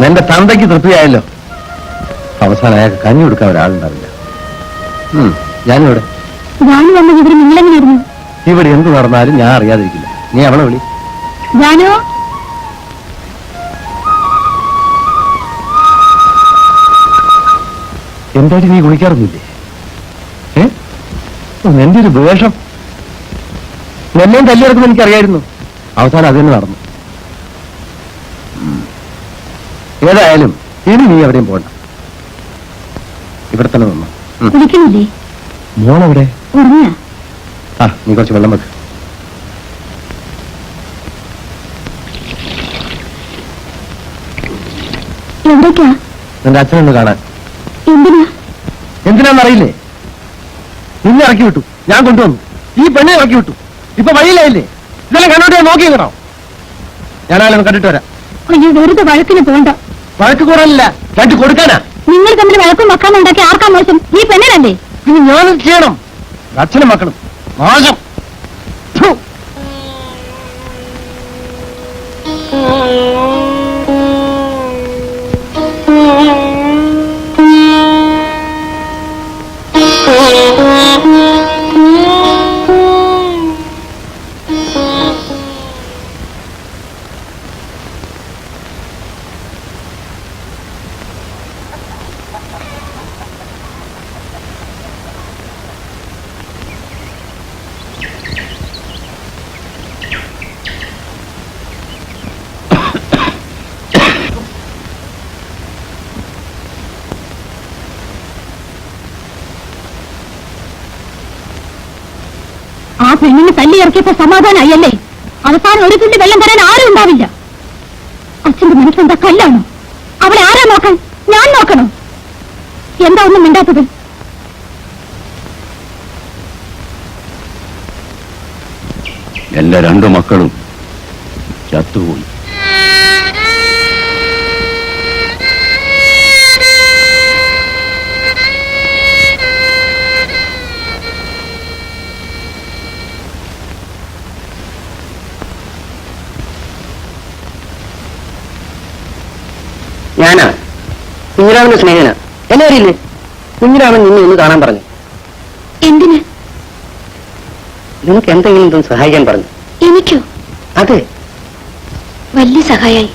നിന്റെ തന്തയ്ക്ക് തൃപ്തിയായല്ലോ. അവസാനം അയാൾക്ക് കഞ്ഞി കൊടുക്കാൻ ഒരാളുണ്ടാവില്ല. ഞാനിവിടെ ജാനു വന്ന വിവരം നിങ്ങളെങ്ങനെയായിരുന്നു? ഇവിടെ എന്ത് നടന്നാലും ഞാൻ അറിയാതിരിക്കില്ല. നീ അവളെ വിളി. ജാനു, എന്തായിട്ട് നീ കുളിക്കാറൊന്നുമില്ലേ? എന്റെ ഒരു വേഷം എന്നെയും തല്ലിയെടുക്കുമ്പോൾ എനിക്കറിയായിരുന്നു. അവസാനം അത് തന്നെ നടന്നു. ഏതായാലും ഇനി നീ എവിടെയും പോണ്ട, ഇവിടെ തന്നെ നിന്നു. കുളിക്കണില്ലേ? മോളെവിടെ? ഉറങ്ങിയ? ആ, നീ കുറച്ച് വെള്ളം വെക്ക്. എവിടേക്കാ? നിന്റെ അച്ഛനൊന്ന് കാണാൻ. എന്തിനാ? എന്തിനാന്നറിയില്ലേ? നിന്നെ ഇറക്കി വിട്ടു, ഞാൻ കൊണ്ടുവന്നു. ഈ പെണ്ണെ ഇറക്കി വിട്ടു. ഇപ്പൊ വഴിയിലായില്ലേ? ഇതെല്ലാം കണ്ടോട്ട് ഞാൻ നോക്കി കേട്ടോ. ഞാനായാലും കണ്ടിട്ട് വരാം. അയ്യോ, വെറുതെ വഴക്കിന് പോകണ്ട. വഴക്ക് കൂടാനില്ല, കണ്ടു കൊടുക്കാനാ. നിങ്ങൾ തമ്മിൽ വഴക്കും മക്കളും ഉണ്ടാക്കി ആർക്കാ മോശം? ഈ പെണ്ണിനല്ലേ? ഇനി ഞാനും ചെയ്യണം. അച്ഛനും മക്കളും മോശം. പെണ്ണിന് തല്ലി ഇറക്കിയപ്പോ സമാധാനമായല്ലേ? അവസാനം ഒരു തുള്ളി വെള്ളം തരാൻ ആരും ഉണ്ടാവില്ല. അച്ഛന്റെ മനസ്സെന്താ കല്ലാണോ? അവളെ ആരാ നോക്കാൻ? ഞാൻ നോക്കണോ? എന്താ ഒന്നും മിണ്ടാത്തത്? എന്റെ രണ്ടു മക്കളും ചത്തുപോയി. ഞാനാ കുഞ്ഞിരാമന്റെ സ്നേഹനാ. എന്നെ അറിയില്ലേ? കുഞ്ഞിരാമൻ നിന്നെ ഒന്ന് കാണാൻ പറഞ്ഞു. എന്തിന്? നിനക്ക് എന്തെങ്കിലും സഹായിക്കാൻ പറഞ്ഞു. എനിക്കോ? അതെ. വലിയ സഹായായി.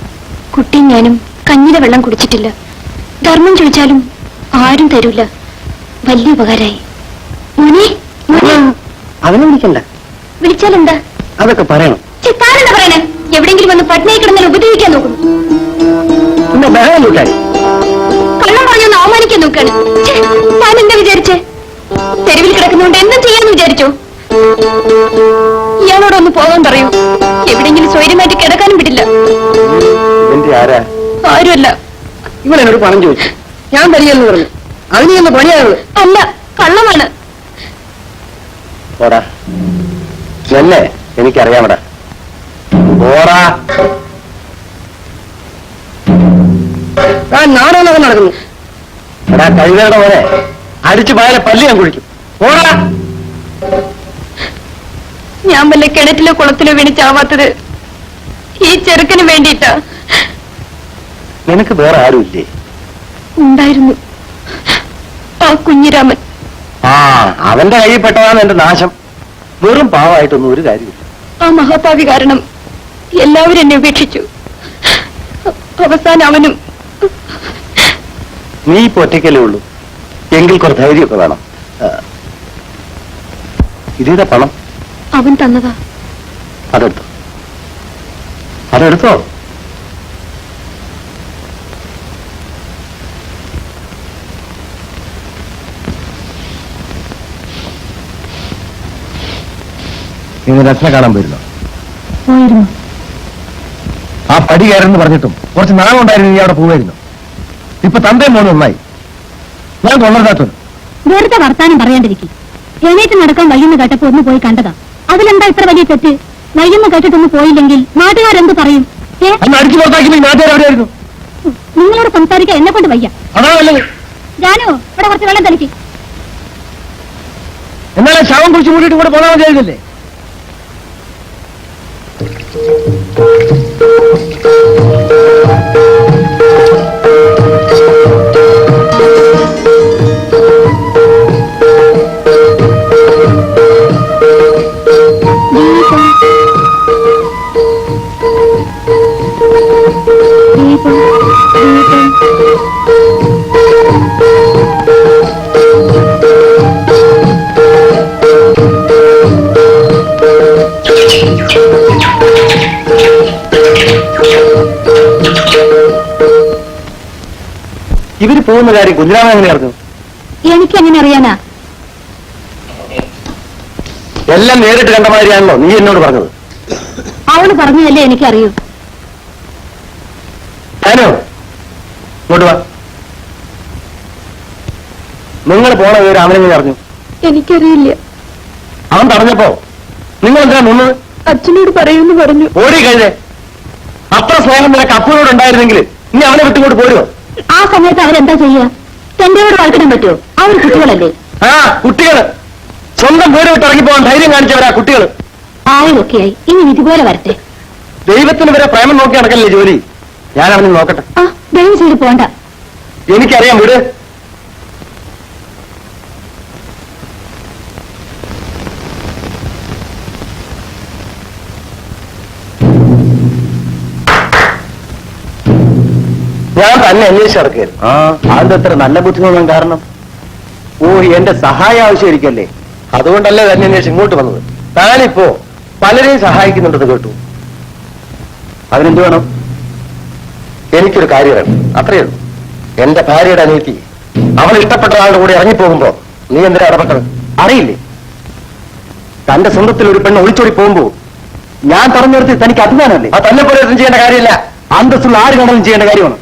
കുട്ടിയും ഞാനും കഞ്ഞിയുടെ വെള്ളം കുടിച്ചിട്ടില്ല. ധർമ്മം ചോദിച്ചാലും ആരും തരൂല. വലിയ ഉപകാരായി. മോനെ, അവനെ വിളിക്കണ്ട. വിളിച്ചാലെന്താ? അതൊക്കെ പറയണം. താനെന്താ പറയണേ? എവിടെയെങ്കിലും വന്ന് പട്ടിണി കിടന്നാൽ ഉപദ്രവിക്കാൻ നോക്കുന്നു. എന്റെ ബഹളം കൂട്ടായി. കള്ളം പറഞ്ഞൊന്ന് അവമാനിക്കാൻ നോക്കാണ്. താൻ എന്താ വിചാരിച്ചേ? തെരുവിൽ കിടക്കുന്നതുകൊണ്ട് എന്തും ചെയ്യാന്ന് വിചാരിച്ചോ? ഇയാളോടൊന്ന് പോകാൻ പറയൂ. എവിടെയെങ്കിലും സ്വൈര്യമായിട്ട് കിടക്കാനും വിടില്ല. എന്റെ ആരാ? ആരുമല്ല. ഇവളെന്നോട് പണം ചോദിച്ചു. ഞാൻ തരികയെന്ന് പറഞ്ഞു. അതിന് ചെന്ന് പണിയാണുള്ളത്. അല്ല, കള്ളമാണ്. ഓടാ നല്ലേ, എനിക്കറിയാമടാ. ഓടാ. നാടകം നടക്കുന്നു. എടാ കഴിവേടെ പോലെ അടിച്ചു പോയാലെ പല്ലി ഞാൻ കുഴിക്കും. ഓടാ. ഞാൻ വല്ല കിണറ്റിലോ കുളത്തിലോ വീണ് ചാവാത്തത് ഈ ചെറുക്കന് വേണ്ടിയിട്ടാ. നിനക്ക് വേറെ ആരുമില്ലേ? ഉണ്ടായിരുന്നു, ആ കുഞ്ഞിരാമൻ. ആ അവന്റെ കയ്യിൽ പെട്ടതാണ് എന്റെ നാശം. വെറും പാവമായിട്ടൊന്നും ഒരു കാര്യമില്ല. ആ മഹാഭാവി കാരണം എല്ലാവരും എന്നെ ഉപേക്ഷിച്ചു. അവസാനം അവനും. നീ ഇപ്പൊ ഒറ്റയ്ക്കല്ലേ ഉള്ളൂ. എങ്കിൽ കുറച്ച് ധൈര്യമൊക്കെ വേണം. ഇതേതാ പണം? അവൻ തന്നതാ. അതെടുത്തോ. അതെടുത്തോ. ഇന്ന് രക്ഷ കാണാൻ പോയിരുന്നോ? പോയിരുന്നു. ആ പടി കയറെന്ന് പറഞ്ഞിട്ടും കുറച്ച് നാളുണ്ടായിരുന്നു നീ അവിടെ പോവായിരുന്നു. ഇപ്പൊ തന്തയും മോനും ഒന്നായി. ഞാൻ കൊള്ളരുതാത്തത്. വെറുതെ വർത്താനം പറയാണ്ടിരിക്കും. എണീറ്റ് നടക്കാൻ വഴിയെന്ന് കേട്ടപ്പോ ഒന്ന് പോയി കണ്ടതാ. അതിലെന്താ ഇത്ര വലിയ തെറ്റ്? വഴിയെന്ന് കേട്ടിട്ടൊന്ന് പോയില്ലെങ്കിൽ നാട്ടുകാരെന്ത് പറയും? അന്ന് അടിച്ചു പുറത്താക്കി നാട്ടുകാർ എവിടെയായിരുന്നു? നിങ്ങളോട് സംസാരിക്കാൻ എന്നെ കൊണ്ട് വയ്യ. അതാ നല്ലത്. ജാനോ, ഇവിടെ കുറച്ച് വെള്ളം തനിക്ക്. എന്നാലും ശവം കുറിച്ച് കൂട്ടിയിട്ട് കൂടെ പോകാൻ മതിയായിരുന്നില്ലേ? ഇവര് പോകുന്ന കാര്യം കുഞ്ഞിരാമൻ എങ്ങനെ അറിഞ്ഞു? എനിക്കെങ്ങനെ അറിയാനാ? എല്ലാം നേരിട്ട് കണ്ട മാതിരിയാണല്ലോ നീ എന്നോട് പറഞ്ഞത്. അവള് പറഞ്ഞതല്ലേ എനിക്കറിയൂ. ഞാനോ ഇങ്ങോട്ട് വാ. നിങ്ങൾ പോണ വിവരം അവനെങ്ങനെ അറിഞ്ഞു? എനിക്കറിയില്ല. അവൻ പറഞ്ഞപ്പോ നിങ്ങൾ എന്താ നിന്നത്? അച്ഛനോട് പറയൂന്ന് പറഞ്ഞു. ഓടി കഴിഞ്ഞേ. അത്ര സ്നേഹം നിനക്ക് അപ്പനോട് ഉണ്ടായിരുന്നെങ്കിൽ ഇനി അവനെ വിട്ടുകൊണ്ട് പോരുമോ? ആ സമയത്ത് അവരെന്താ ചെയ്യുക? എന്റെയോട് വഴക്കിടാൻ പറ്റുമോ? അവർ കുട്ടികളല്ലേ. ആ കുട്ടികള് സ്വന്തം വീട് വിട്ട് ഇറങ്ങിപ്പോകാൻ ധൈര്യം കാണിച്ചവരാ കുട്ടികള്. ആയൊക്കെയായി, ഇനി ഇതുപോലെ വരട്ടെ. ദൈവത്തിന് വരെ പ്രേമം നോക്കി നടക്കല്ലേ ജോലി. ഞാൻ അവനെ നോക്കട്ടെ. ആ ദയവ് ചെയ്ത് പോണ്ട. എനിക്കറിയാം വീട്. ഞാൻ തന്നെ അന്വേഷിച്ച് നടക്കുകയായിരുന്നു. അതെന്താ അത്ര നല്ല ബുദ്ധി തോന്നാൻ കാരണം? ഓ എന്റെ സഹായം ആവശ്യമായിരിക്കല്ലേ, അതുകൊണ്ടല്ലേ തന്നെ അന്വേഷിച്ച് ഇങ്ങോട്ട് വന്നത്. താനിപ്പോ പലരെയും സഹായിക്കുന്നുണ്ടെന്ന് കേട്ടു. അതിനെന്ത് വേണം? എനിക്കൊരു കാര്യം വേണം, അത്രയേ ഉള്ളൂ. എന്റെ ഭാര്യയുടെ അനിയത്തി അവൾ ഇഷ്ടപ്പെട്ട ആളുടെ കൂടെ ഇറങ്ങിപ്പോകുമ്പോ നീ എന്തിനാ ഇടപെട്ടത്? അറിയില്ലേ? തന്റെ സ്വന്തത്തിൽ ഒരു പെണ്ണ് ഒളിച്ചോടി പോകുമ്പോ ഞാൻ പറഞ്ഞെടുത്ത് തനിക്ക് അഭിമാനമല്ലേ? അത് തന്നെ പോലെ ഒന്നും ചെയ്യേണ്ട കാര്യമില്ല. അന്തസ്സുള്ള ആര് കണ്ടാലും ചെയ്യേണ്ട കാര്യമാണ്.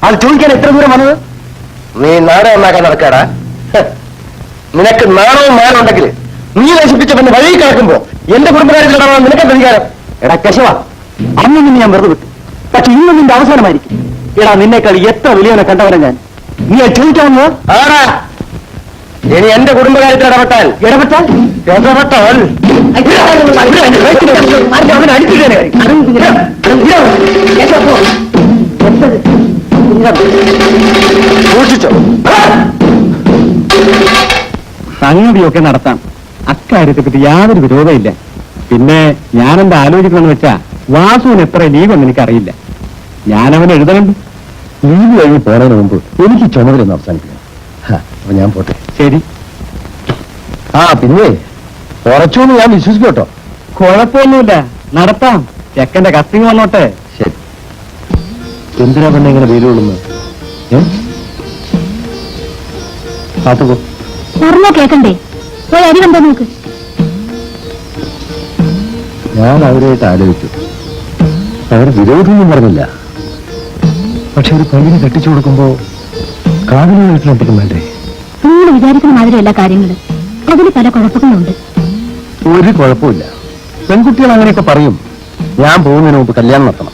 അത് ചോദിക്കാൻ എത്ര ദൂരം വന്നത്? നീ നാടകം ഉണ്ടാക്കാൻ നടക്കാടാ. നിനക്ക് നാണവും മാനുണ്ടെങ്കിൽ നീ നശിപ്പിച്ച പിന്നെ വഴി കിടക്കുമ്പോ എന്റെ കുടുംബകാര്യത്തിലിടാൻ നിനക്ക് അധികാരം. എടാ കശവ, അന്ന് നിന്നെ ഞാൻ വെറുതെ വിട്ടു. പക്ഷെ ഇന്ന് നിന്റെ അവസാനമായിരിക്കും. എടാ നിന്നേക്കാൾ എത്ര വലിയവനെ കണ്ടവനെ ഞാൻ. നീ അത് ചോദിക്കാമെന്ന് ആടാ. ഇനി എന്റെ കുടുംബകാര്യത്തിൽ ഇടപെട്ടാൽ അവനെ അടിച്ചിട്ടേ സൂക്ഷിച്ചോ. സംഗതിയൊക്കെ നടത്താം. അക്കാര്യത്തെ പറ്റി യാതൊരു വിരോധമില്ല. പിന്നെ ഞാനെന്താ ആലോചിക്കണമെന്ന് വെച്ചാ വാസുവിന് എത്ര ലീവെന്ന് എനിക്കറിയില്ല. ഞാനവൻ എഴുതലുണ്ട്. ലീവ് കഴിഞ്ഞ് പോണതിന് മുമ്പ് എനിക്ക് ചുമതലൊന്ന് അവസാനിക്കണം. അപ്പൊ ഞാൻ പോട്ടെ. ശരി. പിന്നെ കുറച്ചൊന്ന് ഞാൻ വിശ്വസിക്കട്ടോ. കുഴപ്പമൊന്നുമില്ല, നടത്താം. ചെക്കന്റെ കത്തിങ് വന്നോട്ടെ. ശരി. എന്തിനാ പെണ്ണ ഇങ്ങനെ വെയിലുകൊള്ളുന്നത്? കാത്തുപോ. പറഞ്ഞോ കേക്കണ്ടേ? പോയി അരി കണ്ടോ നോക്ക്. ഞാൻ അവരായിട്ട് ആലോചിച്ചു. അവർ വിരോധമൊന്നും പറഞ്ഞില്ല. പക്ഷെ ഒരു പെണ്ണിനെ കെട്ടിച്ചു കൊടുക്കുമ്പോ കാവിലെ വീട്ടിൽ എന്തെങ്കിലും വേണ്ടേ? നിങ്ങൾ വിചാരിക്കുന്ന മാതിരിയല്ല കാര്യങ്ങള്. അതിന് പല കുഴപ്പങ്ങളുണ്ട്. ഒരു കുഴപ്പമില്ല. പെൺകുട്ടികൾ അങ്ങനെയൊക്കെ പറയും. ഞാൻ പോകുന്നതിന് മുമ്പ് കല്യാണം നടത്തണം.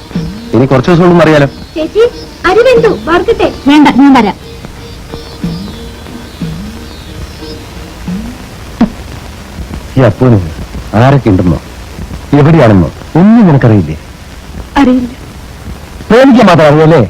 ഇനി കുറച്ച് ദിവസം കൊണ്ടും അറിയാലോ. ചേച്ചി അരി വെന്തു, വാർക്കട്ടെ? വേണ്ട, ഞാൻ വരാം. ഈ അപ്പൂന് ആരൊക്കെ ഉണ്ടെന്നോ എവിടെയാണെന്നോ ഒന്നും നിനക്കറിയില്ലേ? അറിയില്ല. പ്രേമിക്കാൻ മാത്രം അറിയല്ലേ?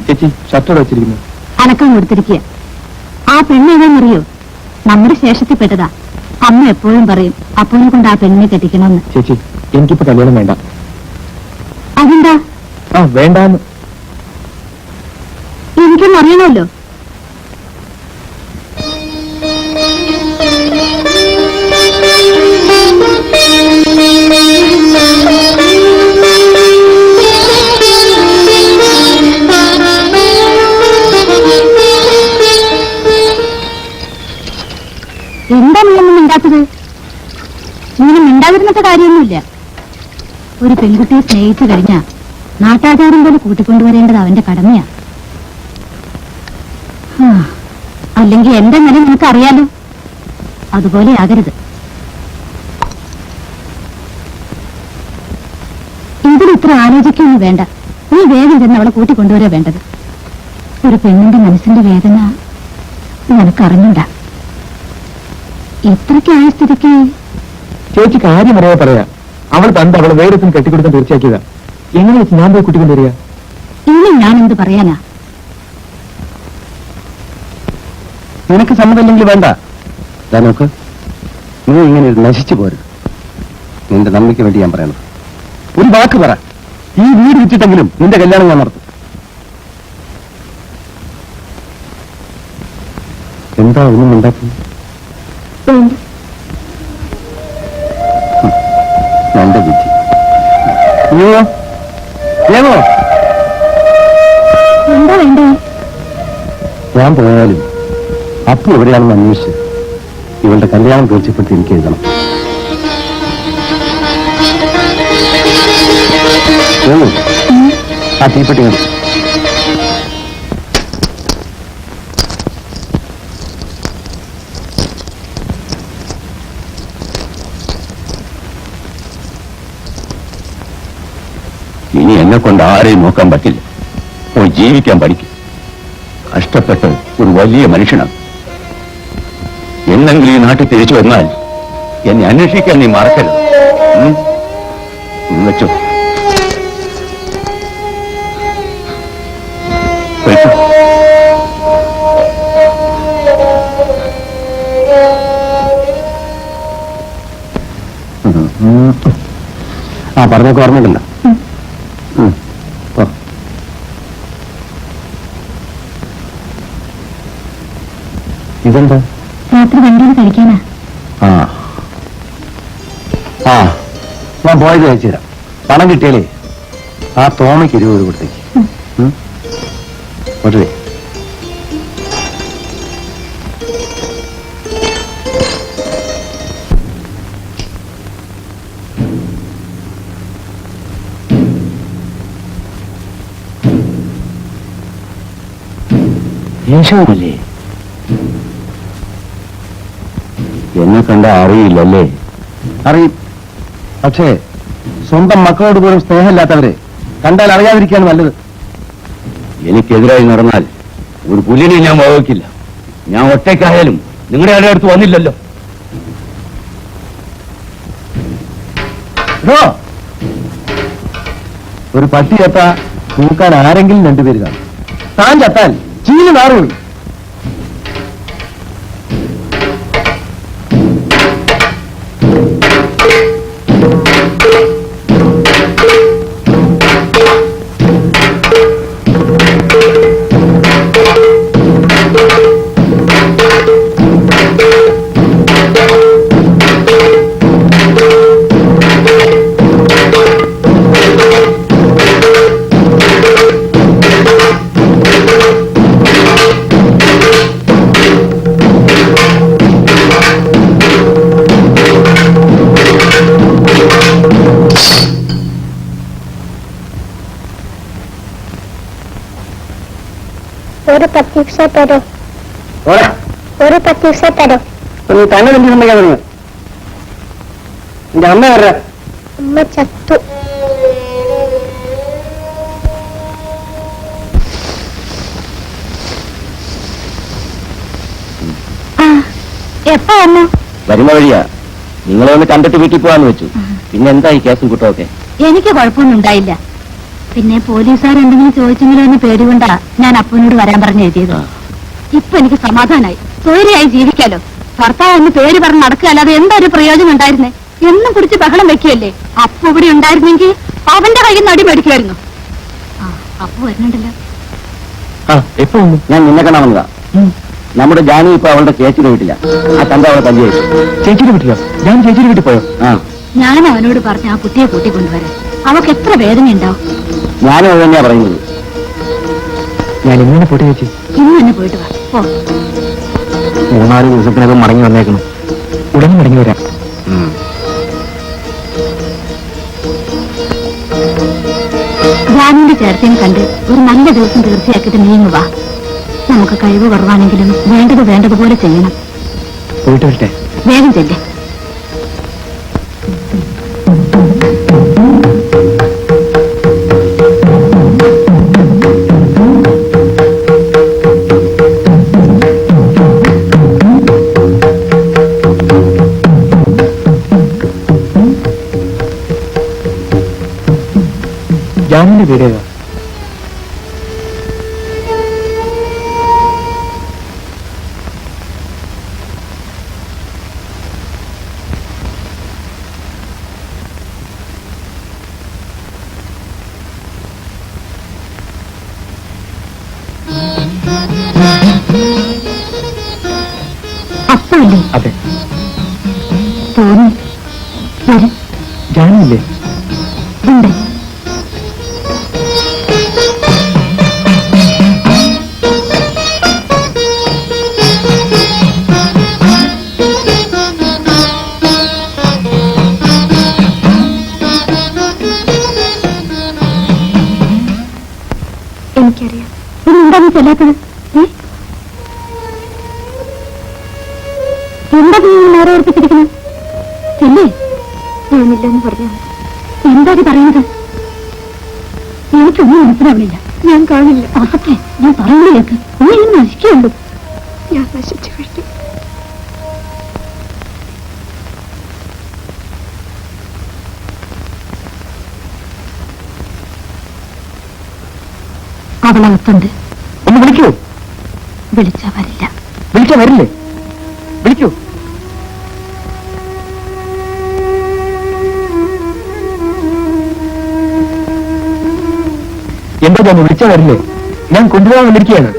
ചേച്ചി ഷർട്ടോടെ വെച്ചിരിക്കുന്നു. അനക്കം കൊടുത്തിരിക്കുക. ആ പെണ്ണ് ഏതാണെന്നറിയോ? നമ്മുടെ ശേഷത്തിൽപ്പെട്ടതാ. അമ്മ എപ്പോഴും പറയും അപ്പോനെ കൊണ്ട് ആ പെണ്ണിനെ കെട്ടിക്കണമെന്ന്. ചേച്ചി എനിക്കിപ്പോ കല്യാണം വേണ്ട. അതെന്താ? വേണ്ടാന്ന്. എനിക്കൊന്നും അറിയണമല്ലോ. എന്താ നീയൊന്നും മിണ്ടാത്തത്? ഇങ്ങനെ മിണ്ടാതിരുന്നത്തെ കാര്യമൊന്നുമില്ല. ഒരു പെൺകുട്ടിയെ സ്നേഹിച്ചു കഴിഞ്ഞാ നാട്ടാചാരം പോലെ കൂട്ടിക്കൊണ്ടുവരേണ്ടത് അവന്റെ കടമയാ. അല്ലെങ്കിൽ എന്റെ നില നിനക്കറിയാലോ. അതുപോലെ ആകരുത്. ഇതിൽ ഇത്ര ആലോചിക്കൊന്നും വേണ്ട. നീ വേഗം ചെന്ന് അവളെ കൂട്ടിക്കൊണ്ടുവരാ വേണ്ടത്. ഒരു പെണ്ണിന്റെ മനസ്സിന്റെ വേദന നിനക്കറിഞ്ഞൂടാ. ഇത്രയ്ക്കായ സ്ഥിതിക്ക് ചേച്ചി കാര്യം അറിയാതെ പറയാ. അവൾ പണ്ട് അവളെ വേറെത്തും കെട്ടിക്കൊടുക്കാൻ തീർച്ചയാക്കിയതാ. എങ്ങനെ വെച്ച് ഞാൻ പോയി കൂട്ടിക്കൊണ്ടുവരിക? ഇനി ഞാൻ എന്ത് പറയാനാ? നിനക്ക് സമ്മതമില്ലെങ്കിൽ വേണ്ട. നോക്ക്, നീ ഇങ്ങനെ നശിച്ചു പോരുത്. നിന്റെ നന്മയ്ക്ക് വേണ്ടി ഞാൻ പറയണം. ഒരു വാക്ക് പറ. ഈ വീട് വിറ്റിട്ടെങ്കിലും നിന്റെ കല്യാണം ഞാൻ നടത്തും. എന്താ ഒന്നും ഉണ്ടാക്കി? എന്റെ വിധി. എന്താ വേണ്ടേ? ഞാൻ പോയാലും അപ്പു എവിടെയാണെന്ന് അന്വേഷിച്ച് ഇവളുടെ കല്യാണം തീർച്ചപ്പെടുത്തി എനിക്ക് എഴുതണം. ആ തീപ്പെട്ടി കണ്ടു. ഇനി എന്നെ കൊണ്ട് ആരെയും നോക്കാൻ പറ്റില്ല. പോയി ജീവിക്കാൻ പഠിക്കും. കഷ്ടപ്പെട്ട് ഒരു വലിയ മനുഷ്യനാണ്. എന്നെങ്കിലും ഈ നാട്ടിൽ തിരിച്ചു വന്നാൽ എന്നെ അന്വേഷിക്കാൻ നീ മറക്കരുത്. വെച്ചോ. ആ പറഞ്ഞൊക്കെ ഓർമ്മയില്ല. ഇതെന്താ? രാത്രി വണ്ടിയിൽ കഴിക്കാനാ. ആ ആ ഞാൻ പോയത് അയച്ചു തരാം. പണം കിട്ടിയാലേ ആ തോമയ്ക്ക് 20 കൊടുത്തേക്ക്. ഒറ്റ യേശുവല്ലേ? എന്നെ കണ്ട അറിയില്ലല്ലേ? അറിയും. പക്ഷേ സ്വന്തം മക്കളോട് പോലും സ്നേഹമില്ലാത്തവരെ കണ്ടാൽ അറിയാതിരിക്കാൻ നല്ലത്. എനിക്കെതിരായി നടന്നാൽ ഒരു പുലിനെ ഞാൻ വകവയ്ക്കില്ല. ഞാൻ ഒറ്റയ്ക്കായാലും നിങ്ങളുടെ ആരുടെ അടുത്ത് വന്നില്ലല്ലോ. ഒരു പട്ടി ചത്താ തൂക്കാൻ ആരെങ്കിലും രണ്ടുപേര് കാണും. താൻ ചത്താൽ ചീന് നാറുള്ളൂ. ഒരു 10 പൈസ തരോ? ഒരു 10 പൈസ തരോ? നീ തന്നെ എന്തിനാ എന്റെ അമ്മ വരാ? അമ്മ ചത്തു. എപ്പോ വന്നു? വരുന്ന വഴിയാ. നിങ്ങളെ ഒന്ന് കണ്ടിട്ട് വീട്ടിൽ പോവാന്ന് വെച്ചു. പിന്നെ എന്താ ഈ കേസും കുട്ടമൊക്കെ? എനിക്ക് കുഴപ്പമൊന്നും ഉണ്ടായില്ല. പിന്നെ പോലീസുകാർ എന്തെങ്കിലും ചോദിച്ചെങ്കിലും എന്ന് പേടികൊണ്ടാ ഞാൻ അപ്പനോട് വരാൻ പറഞ്ഞ് എഴുതിയത്. ഇപ്പൊ എനിക്ക് സമാധാനായി. സ്വൈര്യമായി ജീവിക്കാലോ. ഭർത്താവ് ഒന്ന് പേര് പറഞ്ഞ് നടക്കുകയല്ലാതെ എന്തൊരു പ്രയോജനം ഉണ്ടായിരുന്നേ? എന്നും കുടിച്ച് ബഹളം വെക്കുകയല്ലേ? അപ്പു ഇവിടെ ഉണ്ടായിരുന്നെങ്കിൽ അവന്റെ കയ്യിൽ നിന്ന് അടി മേടിക്കുമായിരുന്നു. അപ്പു വരുന്നുണ്ടല്ലോ. എപ്പോ ഞാൻ നിന്നെ കാണാൻ വന്നതാ. നമ്മുടെ ജാനു ഇപ്പൊ അവളുടെ ചേച്ചിയുടെ വീട്ടില. ആ തന്റെ അവളെ തല്ലി അയച്ചു. ചേച്ചിയുടെ വീട്ടിലോ? ഞാൻ ചേച്ചിയുടെ വീട്ടിൽ പോയോ? ഞാൻ അവനോട് പറഞ്ഞ ആ കുട്ടിയെ കൂട്ടിക്കൊണ്ടുവരാൻ. അവൾക്ക് എത്ര വേദന ഉണ്ടാവും. ഞാനും അത് തന്നെയാ പറയുന്നത്. ഞാൻ ഇങ്ങനെ പോട്ടെ ചേച്ചി? ഇന്ന് തന്നെ പോയിട്ട് വാ. 3-4 ദിവസത്തിനകം മടങ്ങി വന്നേക്കണം. ഉടനെ മടങ്ങി വരാം. ജാനുവിന്റെ ചേർച്ചയും കണ്ട് ഒരു നല്ല ദിവസം തീർച്ചയാക്കിയിട്ട് നീങ്ങുക. നമുക്ക് കഴിവ് കുറവാണെങ്കിലും വേണ്ടതുപോലെ ചെയ്യണം. പോയിട്ട് വരട്ടെ? വേഗം ചെല്ലേ. ജാനുവിന്റെ പേരേതാ? അപ്പല്ലേ? അതെ. തോന്നി വരും. ജാനുവില്ലേ? ഉണ്ട്. എനിക്കറിയാം. ഇതെന്താ നീ ചെല്ലാത്തത്? എന്താ നീ നേരെ ഓർപ്പിച്ചിരിക്കുന്നത്? ചെല്ലേ. ഞാനില്ലെന്ന് പറഞ്ഞു. എന്താ പറയുന്നത്? എനിക്കൊന്നും മനസ്സിലാവില്ല. ഞാൻ കാണില്ല. അതൊക്കെ ഞാൻ പറയുമ്പോഴേക്ക് നീ നശിക്കുള്ളൂ. ഞാൻ നശിച്ചു കഴിഞ്ഞു. അവളകത്തുണ്ട്. ഒന്ന് വിളിക്കൂ. വിളിച്ചാ വരില്ല. വിളിച്ചാ വരില്ലേ? വിളിക്കൂ. എന്താ ഞാൻ വിളിച്ചാ വരില്ലേ? ഞാൻ കൊണ്ടുപോകാൻ വന്നിരിക്കുകയാണ്.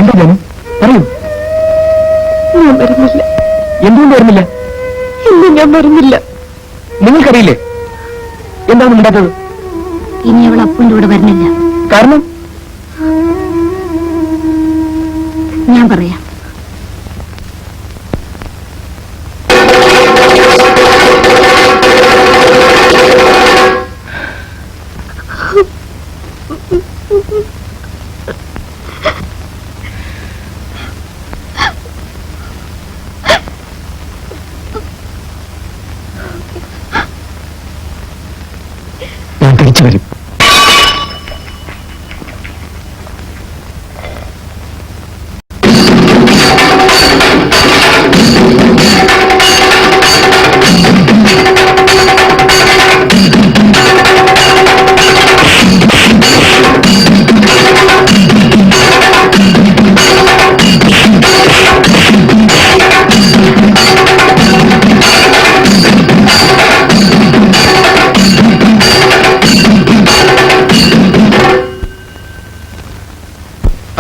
എന്താ ഞാൻ പറയൂ. ഞാൻ വരുന്നില്ല. എന്തുകൊണ്ട് വരുന്നില്ല? ഇന്ന് ഞാൻ വരുന്നില്ല. നിങ്ങൾക്കറിയില്ലേ എന്താണ് ഉണ്ടാത്തത്? ഇനി അവൾ അപ്പൻ്റെ കൂടെ വരുന്നില്ല. കാരണം ഞാൻ പറയാം. ഞാൻ തിരിച്ചു വരും.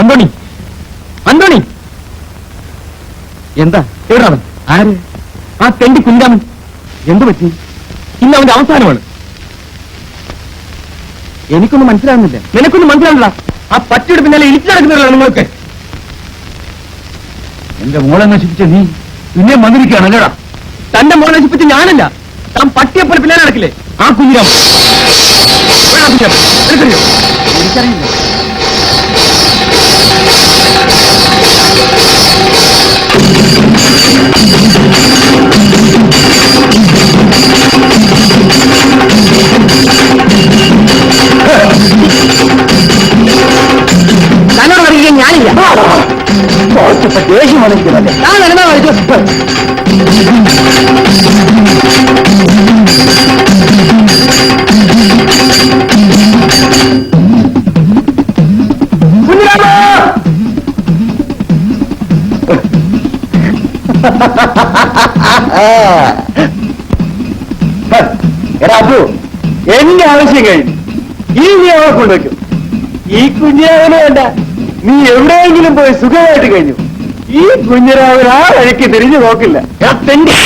അന്തോണി, അന്തോണി, എന്താ എവിടാണ്? ആര്? ആ തെണ്ടി കുഞ്ഞാമൻ. എന്തു പറ്റി? ഇന്ന് അവന്റെ അവസാനമാണ്. എനിക്കൊന്നും മനസ്സിലാകുന്നില്ല. നിനക്കൊന്നും മനസ്സിലാവില്ല. ആ പറ്റിയുടെ പിന്നാലെ ഇരിച്ചു നടക്കുന്നവരാണ് നിങ്ങൾക്ക്. എന്റെ മോളെ നശിപ്പിച്ച നീ പിന്നെ വന്നിരിക്കുകയാണല്ലേടാ. തന്റെ മോളെ നശിപ്പിച്ച് ഞാനല്ല, താൻ പട്ടിയെപ്പോലെ പിന്നാലെ നടക്കില്ലേ ആ കുഞ്ഞിരാമൻ. എനിക്കറിയില്ല. തന്നോട് പറയുക ഞാനില്ല. ദേഷ്യം വന്നിരിക്കുന്നല്ലേ ഞാൻ നടന്നാ കളിച്ചു. എടാ അപ്പു, എന്റെ ആവശ്യം കഴിഞ്ഞു. ഇനി നീ അവളെ കൊണ്ടുവയ്ക്കും. ഈ കുഞ്ഞിരാവിനെ വേണ്ട, നീ എവിടെയെങ്കിലും പോയി സുഖമായിട്ട് കഴിഞ്ഞു. ഈ കുഞ്ഞിരാവൻ ആ വഴിക്ക് തിരിഞ്ഞു നോക്കില്ല. എടാ തെണ്ടി.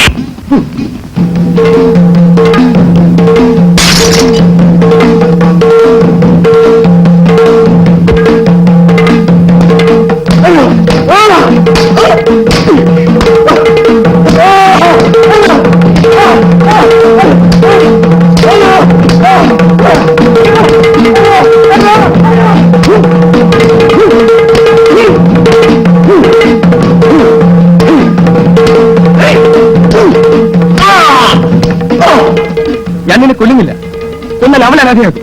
ഞാൻ നിന്നെ കൊല്ലുന്നില്ല. എന്നാൽ അവൻ അനാഥയാക്കും.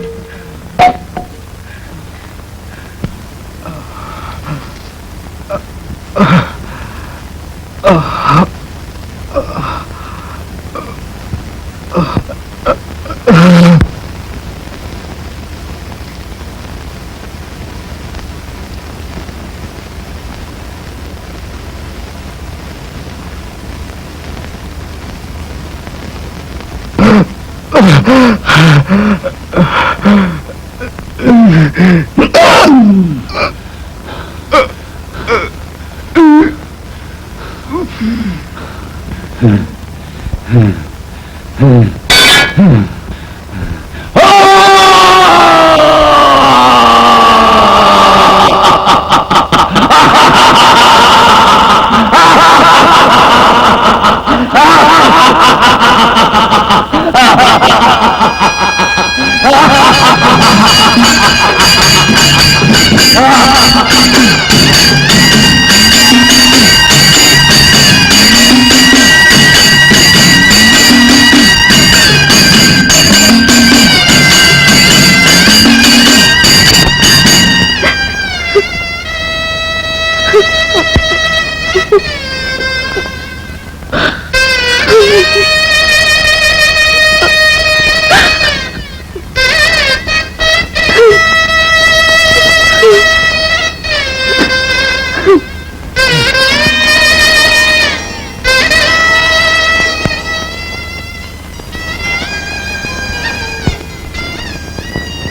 Ha ha ha!